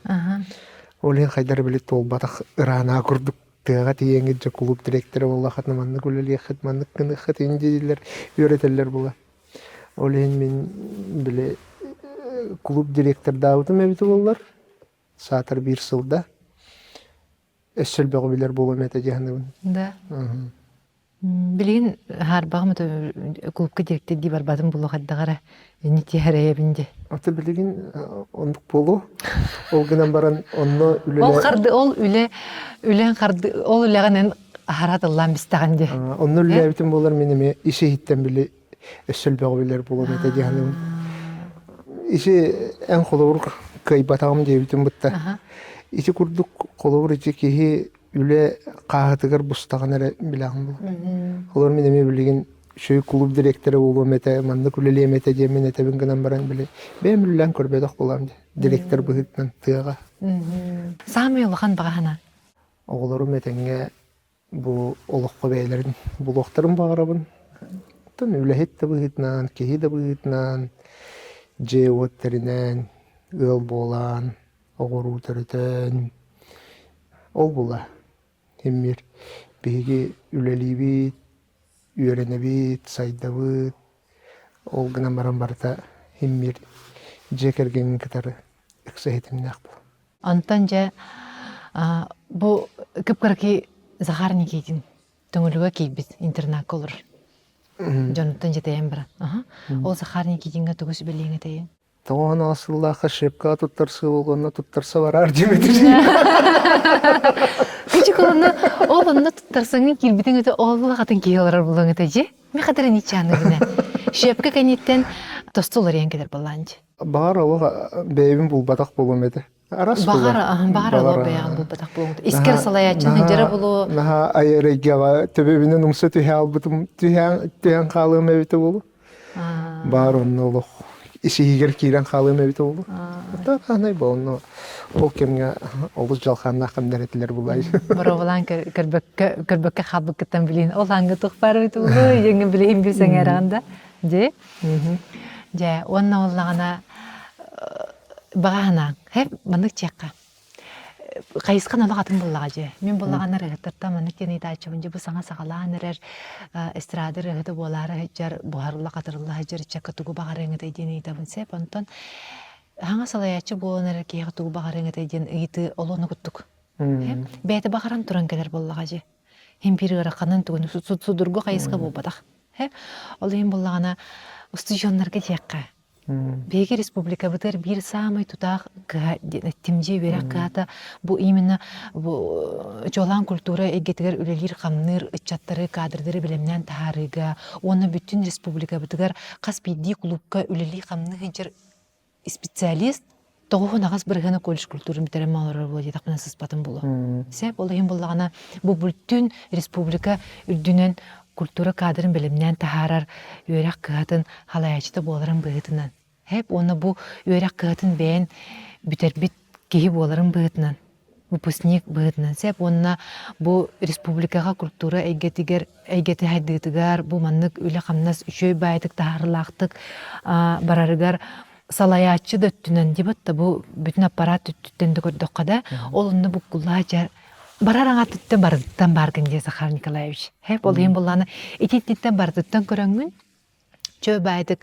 Олен қайдар біле толбатақ ырана күрдік. Тыға тиеңгі жа клуб директоры болла қатны манны көлелі қыт, манны кыны қыт ендеділер, өретелер бола. Олен мен біле клуб директор дауытым әбіті болар. Сатыр бір сылда. Өссел бәғы білер болам әті жағынығын. Да. Білген харбағым клубка директор дей барбадым болу қаддағара не тиәрәйе бінде. Аты білген ондық болу. Ол гынан баран онны үлелі... Ол қарды, ол үлен қарды, ол үләғанен харадылан бістаған де. Онны үлелі әбітім болар менеме иші хиттен біле өссел бәғы білер болам әті жағынығын. Иші ән қолауыр кайбатағым дейбітім бұтта. Иші күрдік қолауыр ичі кейі үле қағытығыр бұстаған әрі білағым бұл. Олар мен әме білген шөй клуб директоры болуым әті, манды күлелем әті демен әтебін гынан баран біле. Бәм үлілән көрбедіқ болам де. Директор бұғытнан тыға. Сами олыған бағана? Оғыларым әтенге бұл олыққа бәйлерін, бұл оқтарын бағарабын. Тын үләхет те бұғытнан, кейі де бұғытнан, же өттерінен, өл болан, оғыру түрітін. Ол бұла. Хеммер беге үләлі бит, үйерені бит, сайда бит. Ол гынан баран барда хеммер жекергенін кітары үксәйетімін ақ бұл. Онтан жа, бұл көпкіркі Захарни кейтін төңілігі кейбіт интернат колыр. Жонуттан жетейін бірі. Ол Захарни кейтінгі түгісі білейіңі тейін. Тоған асыллаға шепка тұттарсы болғанына тұттарса барар деметір. Күчік олынна тұттарсыңын келбітің өте олыға қатын кейлерар болуың өте же? Мен қадыры нечаны күні. Шепка кәнеттен тосты олар ең кедер боланжы. Бағар олыға бәйбін бұл батақ болуым еді. Бағар олы бәйін бұл батақ болуың өте. Искер салаячын хүндері болу. Наға айырайгава төбебінен ұмсы түйе албытым, түйен қалығым әбеті болу. Бағар оның олық. Иши егер кейрен қалым әбіті олу. Та қанай болуны ол кемге олыс жалқанына қамдар етілер бұлай. Бұр олан көрбөкке қабыққыттан білейін. Ол аңғы тұқпар өті олу, еңі білейін білсен әрағында. Же? Же, онна олағына бағағына, хәп мандық чеққа. Қайысқан олақ атын болаға же. Мен болағаны рығыттырта мандық тені дайчығын же. Бұл саңа сағалаған әрер эстрады рығыты болары жар бұғарылы қатырылы жар чақы тұғы бағарыңы дайдені етабын сәп. Онтан хаңа салаячы болуын әрер кейі тұғы бағарыңы дайден үйті олуыны күттік. Бәйті бағаран тұран кәдер болаға же. Hem bir ыраканын түгүн судургу кайыска болбадак. Ол hem боллагана устужоннарга жакка. Беги республика бытыр bir самый тутак тимже берек ката бу именно бу жолан культура эгетигер үлелир камныр ычаттары кадрдары билемнен таарыга оны бүтүн республика бытыгар каспийди клубка үлели камны хыжыр специалист тогу нагас биргene колледж культурын битерем алар болду так менен сыспатын болу. Сеп ол hem боллагана бу бүтүн республика үрдүнөн культура кадрын билемнен таарар үйрек катын халаячты боларын быгытынан. Hep onu bu öğrek kağıtın beğen büterbit kehi boların bıgıtından. Выпускник быгытынан. Hep onunla bu республикаға культура эйгети хайдыгытыгар, bu manнык үлі қамнас үшөй байытык тағырлақтык барарыгар салаячы дөттінен дебатта bu bütün аппарат үттүттенді көрдөккада, ол онны bu куллажар барараңа түттен бардыттан баргын де Захар Николаевич. Hep ол ем боланы ететтен бардыттан көрөнгүн, чөй байытык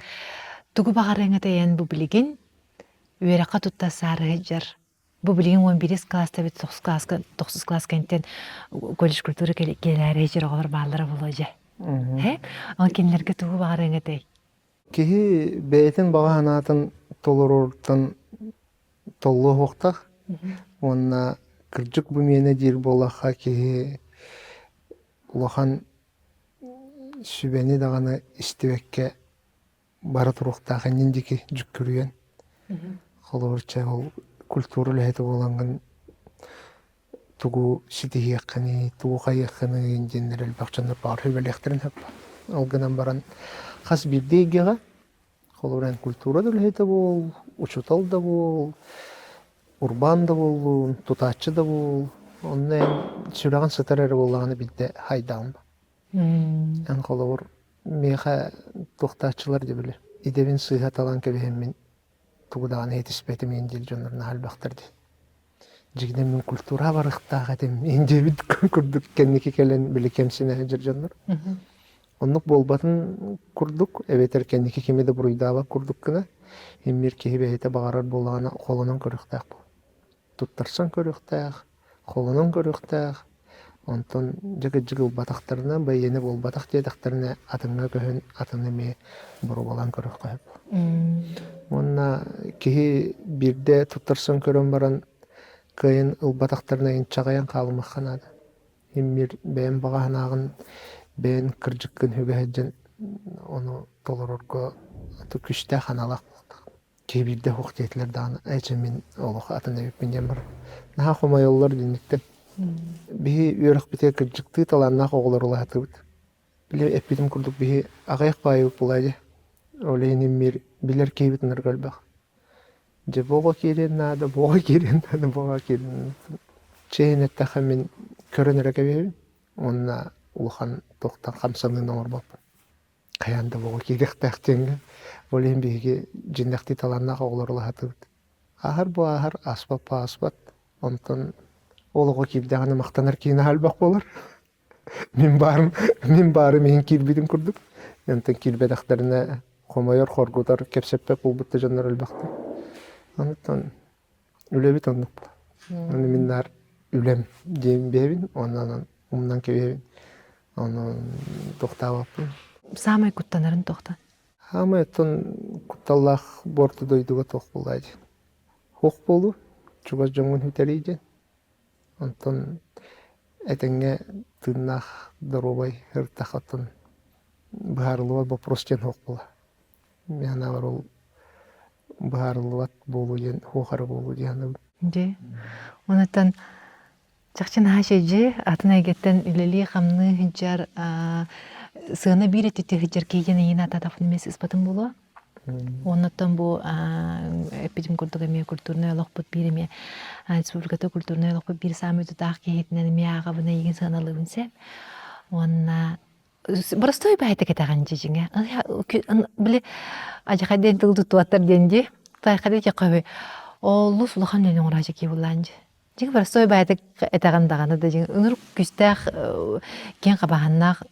Тугу бағарыңа таян бұл білген, үйерақа тұтта сары жар. Бұл білген 11 класста бет 9 класс кенттен колледж культура келері жер оғалар бағалары болу жа. Ол кенлерге тугу бағарыңа тай. Кихи бәйтін бағанатын толырортын толлы хоқтақ. Онна кірджік бұмені дер болаққа кихи ұлақан сүбәні дағаны істебекке бара туруктагы ниндики жүккүрген холорча ол культура лехете боланган тугу ситияккани тугу кайяккани индинерел бакчандар бар хебелектерин хеп алгынан баран хас бирдегега холоран культура да лехете бол учутал да бол урбан да бол тутачы да бол оннан сүраган сатарары боллаганы бидде хайдан ан холор меха тохтачылар дебиле. Идебин сыйга талан кебехеммин тугудан етиспетим индил жонорна албактырды. Жигден мен культура барыктага дем индебит курдук кенники келен билекемсине жер жонор. Оннук болбатын курдук, эбетер кенники кемеде буруйдаба курдук кына. Эммир кебехете багарар болгана колунун көрүктак бу. Туттарсан көрүктак, колунун көрүктак. Онтон жыгы батактарына байыны бол батак дедактарына атыңа көһөн атыны ме буру болан көрөк коюп. Онна кихи бирде туттарсан көрөн баран кайын ыл батактарына инчагаян калмакканады. Иммир бен баганагын бен кыржыккын хөбөһөжөн ону толорорго ту күчтө ханалак. Кебирде хукетлер дан эчемин олох атыны биппен бар. Наха хомайоллар диниктен биһи үөрөх битэ кырдьыктыы талааннаах оҕолорула хатыбыт. Биле эппитим курдук биһи аҕайах баайыбыт булайдэ. Олейнин мир билер кейбит ныргальбах. Же бого киирен наада, бого киирен наада, бого киирен. Чейнеттаха мен көрөнөрөкө бэбин. Онна улахан тохтан хамсанын номер болпун. Каянда бого киирехтаах тенге. Олейн биһиги жиндахти талааннаах оҕолорула хатыбыт. Ахар бу ахар аспапа аспат. Онтон олого кирдаганы мактанар кийин албак болор. Мен бары мен кирбидин курдук. Ентен кирбедактарына хомойор хоргутар кепсеппек болбутта жандар албакты. Онтон үлебит ондук. Аны миннар үлем дейм бебин, ондан умнан кебебин. Оны токтабаппын. Самай куттанарын токтан. Хамы тон кутталлах борту дойдуга ток болайды. Хок болу, чугас жоңун хүтерейден. Онтон этеңге тыннах дорубай хыртахатын баарылуат вопростен хок була. Мен авар ол баарылуат болу ден хохары болу ден. Же. Онотон жакчын хашеже атына геттен үлели камны хинчар сыгына бир этти хиджар кейген ена тадафын мес испатын болу. Онотон бу эпидем культурный культурный лохпут бириме республиката культурный лохпут бир самый тутак кейтнен мияга бына еген саналыбын сеп. Онна Простой байта кетаган жижиңе. Биле ажакаден тылды туаттар денди. Тайкады жакабы. Олу сулахан менен оража ки буланжы. Жиң простой байта этаган даганы да жиң ыныр күстах кен кабаганнак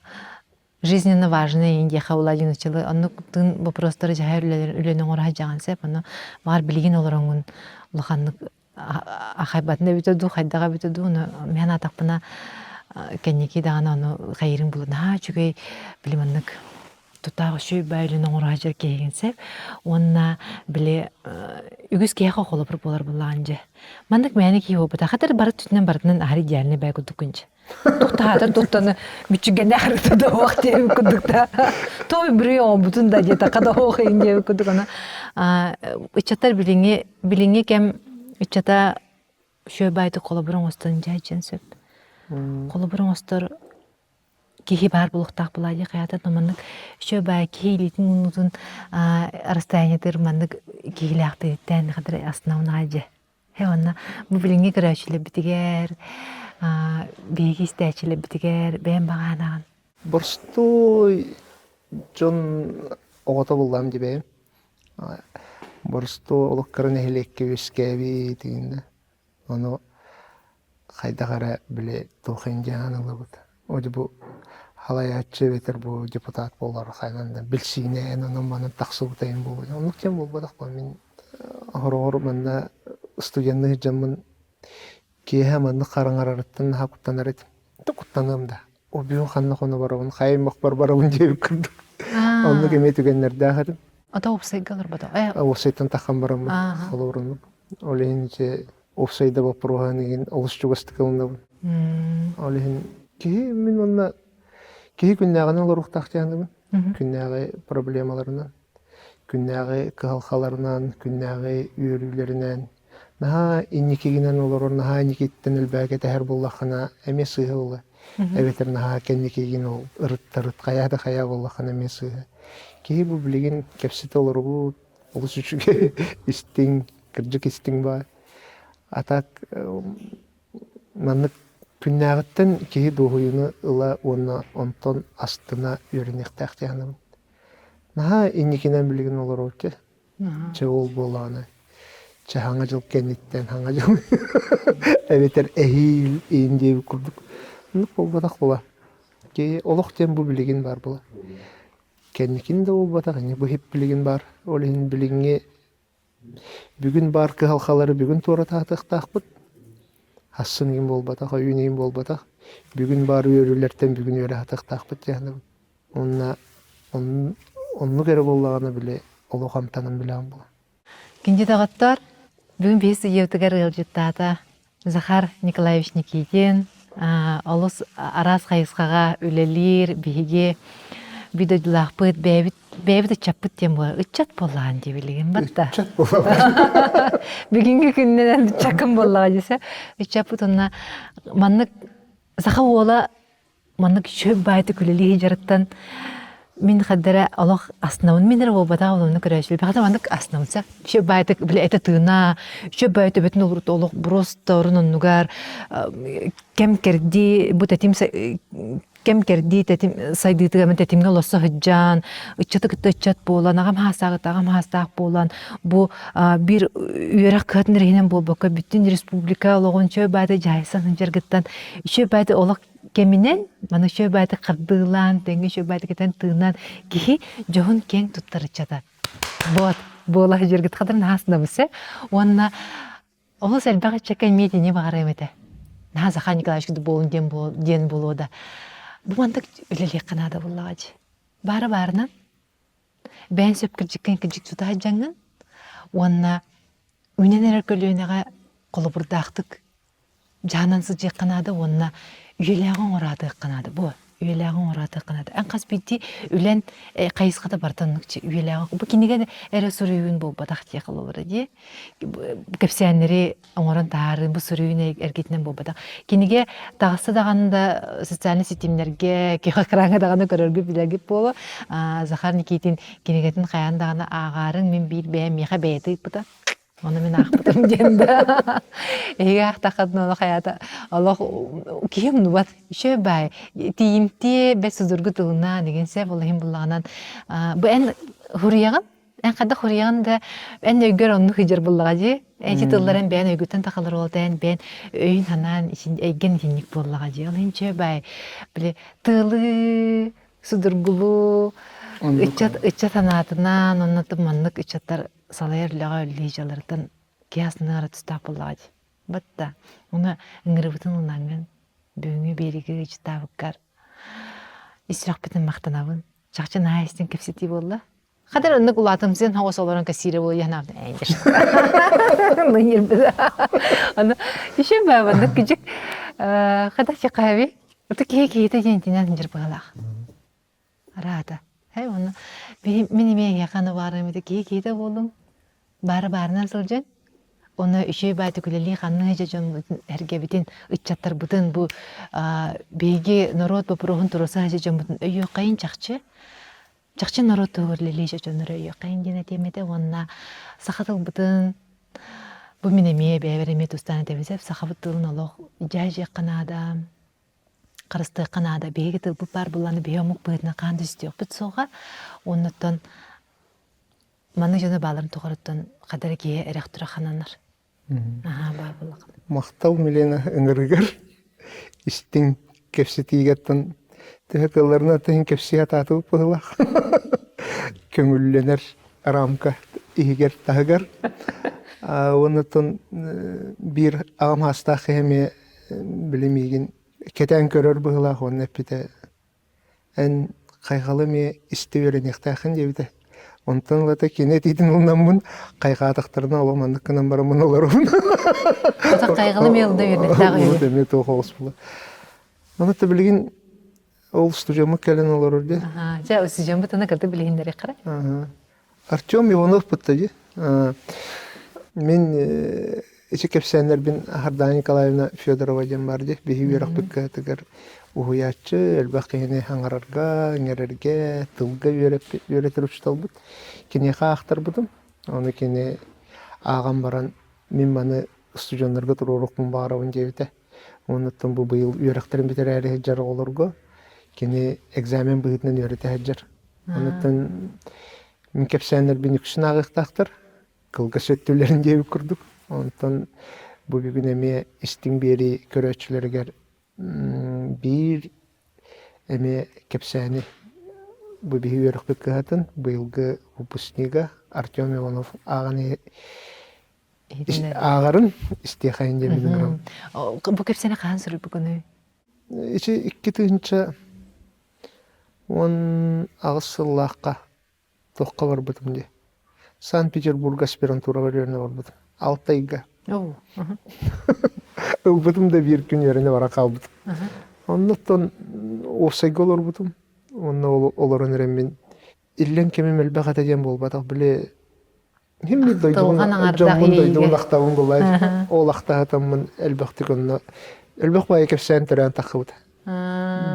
жизненно важный инде хауладин учылы. Анны тын вопростары жахар үленен оража жаган сеп. Аны бар билген олорongун улаханнык ахайбатында бүтөдү, хайдага бүтөдү. Мен атакпына кенники дагана ону хайырын булна чүгей билиманнык тутагы шүй байлын оңыражыр кейгенсеп, онна біле үгіз кейға қолы бір болар болағанжы. Мандық мәні кей опыта, қатар бары түтінен барытынан ағыры дәріне бәй күдік күнші. Тұқтағатыр тұқтаны мүчігенде ағырыты да оқ дейім күдікта. Той бүрі оң бұтын да дета қада оқайын дейім күдік. Үтчаттар біліңе кәм үтчата шөй байды қолы бұрын остан жайчен сөп. Қолы бұрын остар кихи бар булуктак булайы каята номаннык шө бай кихилитин унутун расстояниятыр маннык кихилякты тен кадыр основнайы. Хеванна бу билинге кирәчле битигер беги истәчле битигер бен баганаган. Борстой жон огото буллам дибе. Борсто олоккарын элекке вескеби дигенде. Аны кайда кара биле тохен жанылыбыт. Оди бу халаячы ветер бу депутат болар кайнанда билсине анан мана таксыбытайын бу. Онук кем болбадак ба мен хорор манда студентный жамын кеһә манны караңараттан хакуттанар эт. Тукуттанам да. О бүйүн ханна кону барабын, хайым махбар барабын деп кырды. Онны кеме түгеннер дахыр. Ата опсайгалар бата. Опсайдан тахан барам. Холорун. Оленче опсайда бапруганын олушчугастыкылны. Олен ки мен онна ки күннәгән олурук тахтянды. Күннәгә проблемаларынан, күннәгә калхаларынан, күннәгә үрүләреннән. Наха инникигинен олорун наха никиттен элбәгә тәһәр буллахына эмесы булды. Эветер наха кенникигин ол ырыттырыт каяда кая буллахына эмесы. Ки бу билген кепсет олору олусучуге истин кыржык истин ба. Атак манны күннәгәттен ки дугуйны ыла онна онтон астына үрнек тахтяным. Наха инникинен билген олору те. Чевол боланы. Чахаңа жыл кенеттен хаңа жыл. Эветер эхил индеби курдук. Ну болбатак була. Ке олоктен бу билеген бар була. Кенникин да болбатак, не бу хеп билеген бар. Олен билегенге бүгүн бар калхалары бүгүн тора татыктакпыт. Хассынын болбатак, үйүнүн болбатак. Бүгүн бар өрүлөрдөн бүгүн өрө татыктакпыт яны. Онну кере боллаганы биле олокамтанын билен була. Кинди дагаттар бүгүн бес евтигер ылжыттата Захар Николаевич Никитин олус арас хайыскага үлелир биге бидодлахпыт бэбит чаппыт тем була ыччат боллаган дебилеген батта. Ыччат боллаган. Бүгүнкү күннен чакын боллага десе ыччаппыт онна маннык Захар ола маннык шөп байты күлели жараттан Мин хаддара Аллах основын минер болбата олны көрәшил. Бәхәтә мандык основынса. Шө байтык биле әтә тына, шө байты бетне олурт Аллах просто орынын нугар кем керди бу тәтимсә кем керди тәтим сайдытыга мен тәтимгә лоса хҗан, ичәтә китәчәт булан, агам хастак булан. Бу бир үрәк катнырыннан булбака бүтән республика Аллагын шө байты җайсан җиргәттән шө байты Аллах кеминен мана шө байты кырдылан, теңге шө байты кетен тыынан ки жохун кең туттарычата. Вот, бола жергит кадрын хасна бисе, онна олос элбага чеккен медине багара эмете. На Захар Николаевич болун ден болода. Бу мандык үлеле канада буллагачы. Бары-барынан бән сөп киржиккен киржик тута жаңын. Онна үнен эркөлүнөгө колобурдактык жанансыз жекканады онна Üyeleğin orada kanadı bu. Üyeleğin orada kanadı. En kas bitti ülen kayıskada bartanlıkçı üyeleğin. Bu kinige ere sürüyün bu badak diye kalıvır diye. Kepsiyenleri oran tarihın bu sürüyün ergetinden bu badak. Kinige dağısı dağında sosyal sistemlerge kekakıranga dağını görürgü bilegi bu. Захар Никитин kinegetin kayan dağına ağarın min bir beğen meha beğedik bu da. Onu men akpıtım dende. Ege aktakadın onu hayata. Allah kim nubat şöyle bay. Tiyimti be suzurgu tılına degense vallahi bullağından. Bu en huriyağın. En kadar huriyağın da en ögör onu hıcır bullağacı. En çıtılların ben ögütten takılır oldan ben öğün hanan için egen hinlik bullağacı. Allah'ın şöyle bay. Böyle tılı suzurgulu. Иччат анатынан оннаты маннык иччаттар салайырлага үллейжалардан киясыны ара түстап буллагы. Батта. Уна ыңырыбытын унанган бүгүнгү бериги жытабыккар исрак битен мактанабын чакчы наайстын кепсити болла кадар оннук улатымсен хогос олорон кассире бол янабды эңгеш ныйыр биза аны ишен бабаны кижик кадачы кави это кейте жентинен жер балах арада хай оны миниме яканы барым эти кейте болдум бары-барынан сылжын оны үшөй бай түкүлели ханны жон эрге битин ыччаттар бутын бу беги народ попрохун туруса жон бутын өйө кайын чакчы народ төгөрлели жон өйө кайын дене темете онна сахатыл бутын бу минеме бевереме тустаны тебесеп сахабытылын олох жай канада карысты канада беги тыл бу бар буланы биомук бытына канды истиок бит сога оннотон маны жана баларын тогороттон кадар кие эрек тура хананар Мақтау милена ыңырыгар истин кепсетигеттен төхөкөлөрүнө тен кепсия татып быйлак. Көңүлленер рамка игер тагар. Онотон бир амаста хеме билимиген кетен көрөр быйлак онны пите. Эн кайгалы ме истеберен яктахын дебите. Онтан лата кенет идин улнамын кайгатактарына оламандыкынан барамын оларым. Ата кайгылы мелде берди дагы. Вот эме тохолс була. Аны та билген ол студияма келен олар үрде. Жа студияма бутана кырды билгендери кара. Артем Иванов бутты. Мен эче кепсенер бин Ахардан Николаевна Федорова дем барды. Бихи берак бикка тегер уятчы элбакыны хаңарарга, нерерге, тылга өретип чыталбыт. Кинеха актар бутум. Аны кине агам баран мен маны студиондарга турурукмун баарабын дебите. Онуттан бу быйыл үйрөктөрүн битерери жар олорго. Кине экзамен быйтынан үйрөтө жар. Онуттан мен кепсенер бин үксүн агыктактыр. Кылга сөттүлөрүн дебип курдук. Онуттан бу бүгүн эме истин бери көрөчүлөргө бир эме кепсени бу бихи өрөк бекатын быйылгы выпускнига Артем Иванов аганы агарын истехайын дебидим. Бу кепсени каан сүрүп бүгүнү? Ичи 2-нче он агысыллакка токка барбытым ди. Санкт-Петербург аспирантурага берине барбытым. 6 айга. Ылбытым да бир күн еріне бара қалбыт. Оннықтан осайга олар бұтым. Онна оларын әрен иллен кемем әлбәқ әтеден болбатақ біле. Хемме дойдуын ақтауын болай. Ол ақтағатамын әлбәқтік онна. Әлбәқ бай кәпсән түрән тақы бұт.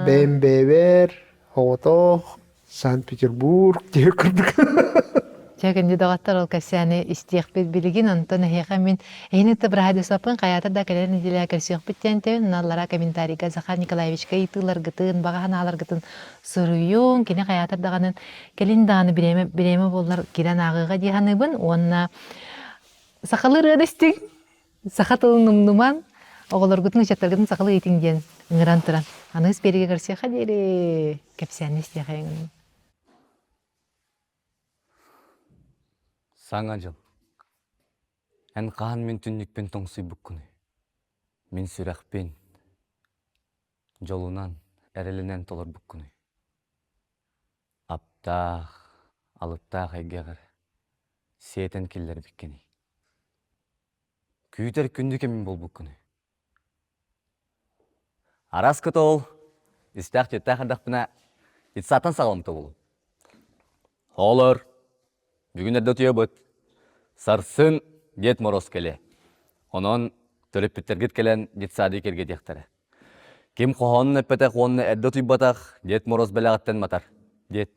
БМВ, Оғытоқ, Санкт-Петербург дей күрдік. Жагынды дағаттар ол кәсәне истиек бет билигин, онтан әйға мен әйнетті бір радиосапын қаятыр да кәлерін еделі әкірсиек біттен наллара комментарийға Захар Николаевичка итылар гытын, бағахан алар гытын сұрыйын, кене қаятыр дағанын кәлін дағаны білеме болар керен ағыға дейханыбын, онына сақалы рыдыстың, сақат ұлын ұмныман, оғылар гытын ұшаттар гытын сақалы етің ден ұңыран тұран. Аныңыз береге кірсиеқа дейрі кәпсәне істиек әйіңін. Саңа жыл. Ән қаан мен түннікпен тоңсый бүккіні. Мен сүрәқпен жолунан әрелінен толыр бүккіні. Аптақ, алыптақ әйгеғір. Сетен келдер біккені. Күйтер күндіке мен бол бүккіні. Арас күті ол, істәқ жеттәқ ардақпына итсатын сағалымты болу. Олар. Бүгін әрді өтіе бұд. Сарсын дет мороз келе. Онын түріп біттергет келен дет сады керге дектері. Кем қоғанын әппетәқ онын әрді өтүй батақ дет мороз бәләғаттен матар. Дет,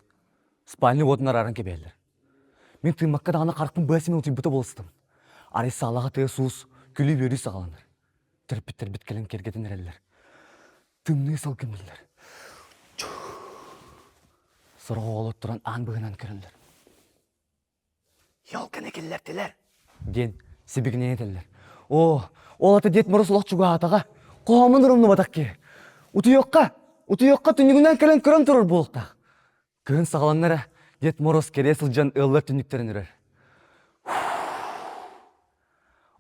спальны отынар арын кебелер. Мен тыймаққа дағына қарқпын бәсімен өтүй бұты болыстым. Аресі алаға тыя суыз күлі бері сағаланыр. Түріп біттер біткелен кергетін әрелер. Тымны сал кемділер. Сұрға олып тұран аң бұғынан көрілер. Yol kene kellerdiler. Gen, sibigine edirler. Ол аты дет мұрыс ұлақ жүгі атаға. Қоғамын ұрымны батақ ке. Утуйоққа түнігінен келен көрін тұрыр болықтақ. Көн сағаланнары дет мұрыс кере сылжан ыллар түніктерін үрер.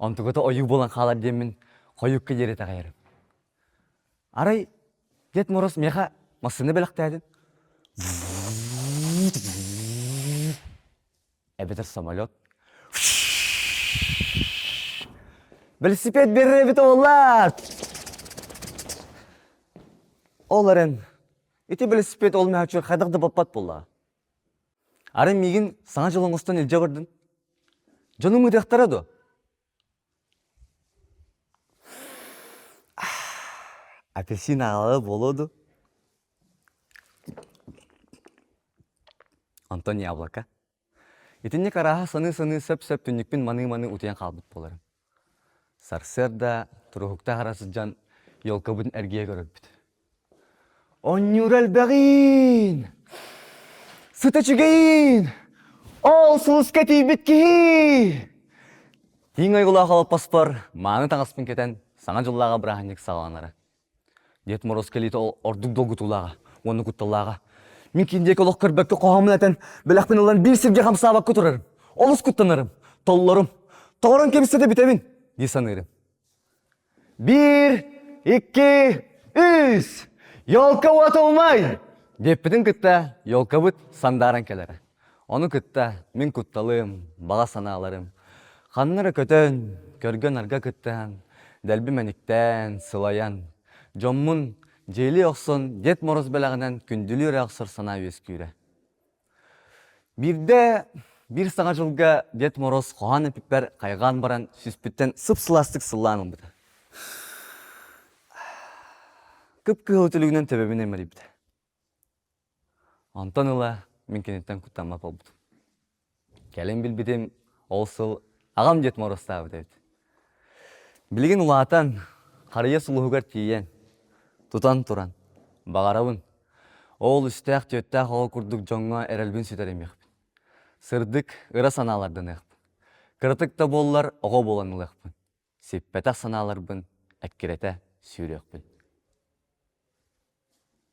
Антығыта ойық болан қалар демін қойыққа ере тағайырым. Арай Дед Мороз меха масыны белектәдин. Эбетер самолет. Велосипед бере бит олар. Оларын ити велосипед олмай очур кайдагды баппат болла. Ары мигин саңа жылыңыстан илже бардын. Жонуңу дектараду. Апельсин алы болоду. Антон яблоко. Итинне караха сыны сөп түнникпин маны утуян калбыт боларым. Сарсерда турухукта харасыжан елкабын әргие көрөбүт. Оннюрал бәгин! Сытачыгейин! Ол сулыска тейбітки! Тиң айгула қалып паспар, маны таңаспын кетен саңа жыллаға біраханник сағаланары. Дед Мороз келейті ол ордук долгутулаға, оны күтталаға. Мен кейіндегі олық көрбәкке қоғамын әтен біләқпен олан бір сірге қамсаабақ күтірірім. Олыс күттанырым, толларым, тоғырын кемістеді бітемін, дей санырым. 1, 2, 3, елка уат олмай! Деп бітін күтті, елка бұт сандаран келері. Оны күтті, мен күтталым, баға саналарым. Қаннары көтін, көрген арға күттен, дәлбі мәніктен, сылаян. Жоммун жели оқсын Дед Мороз белағынан күнділер ақсыр сана өскүйрі. Бірде бір саңа жылға Дед Мороз қоған әпіппер қайған баран сүспіттен сып-сыластық сылланым бұды. Күп-кү өтілігінен төбебіне мәрі бұды. Антон ұла мен кенеттен күттанма бол бұды. Кәлем білбедім олсыл ағам Дед Морозта бұды. Білген ұлатан қария сұлығығар тиен. Тутан туран, бағарабын. Ол үстәқ төттәқ ол күрдік жоңға әрәлбін сүтәрем еқпін. Сырдық ұра саналардын еқпін. Кыртықта болылар оға боланыл еқпін. Сеппәтәқ саналарбын, әккерете сүйір еқпін.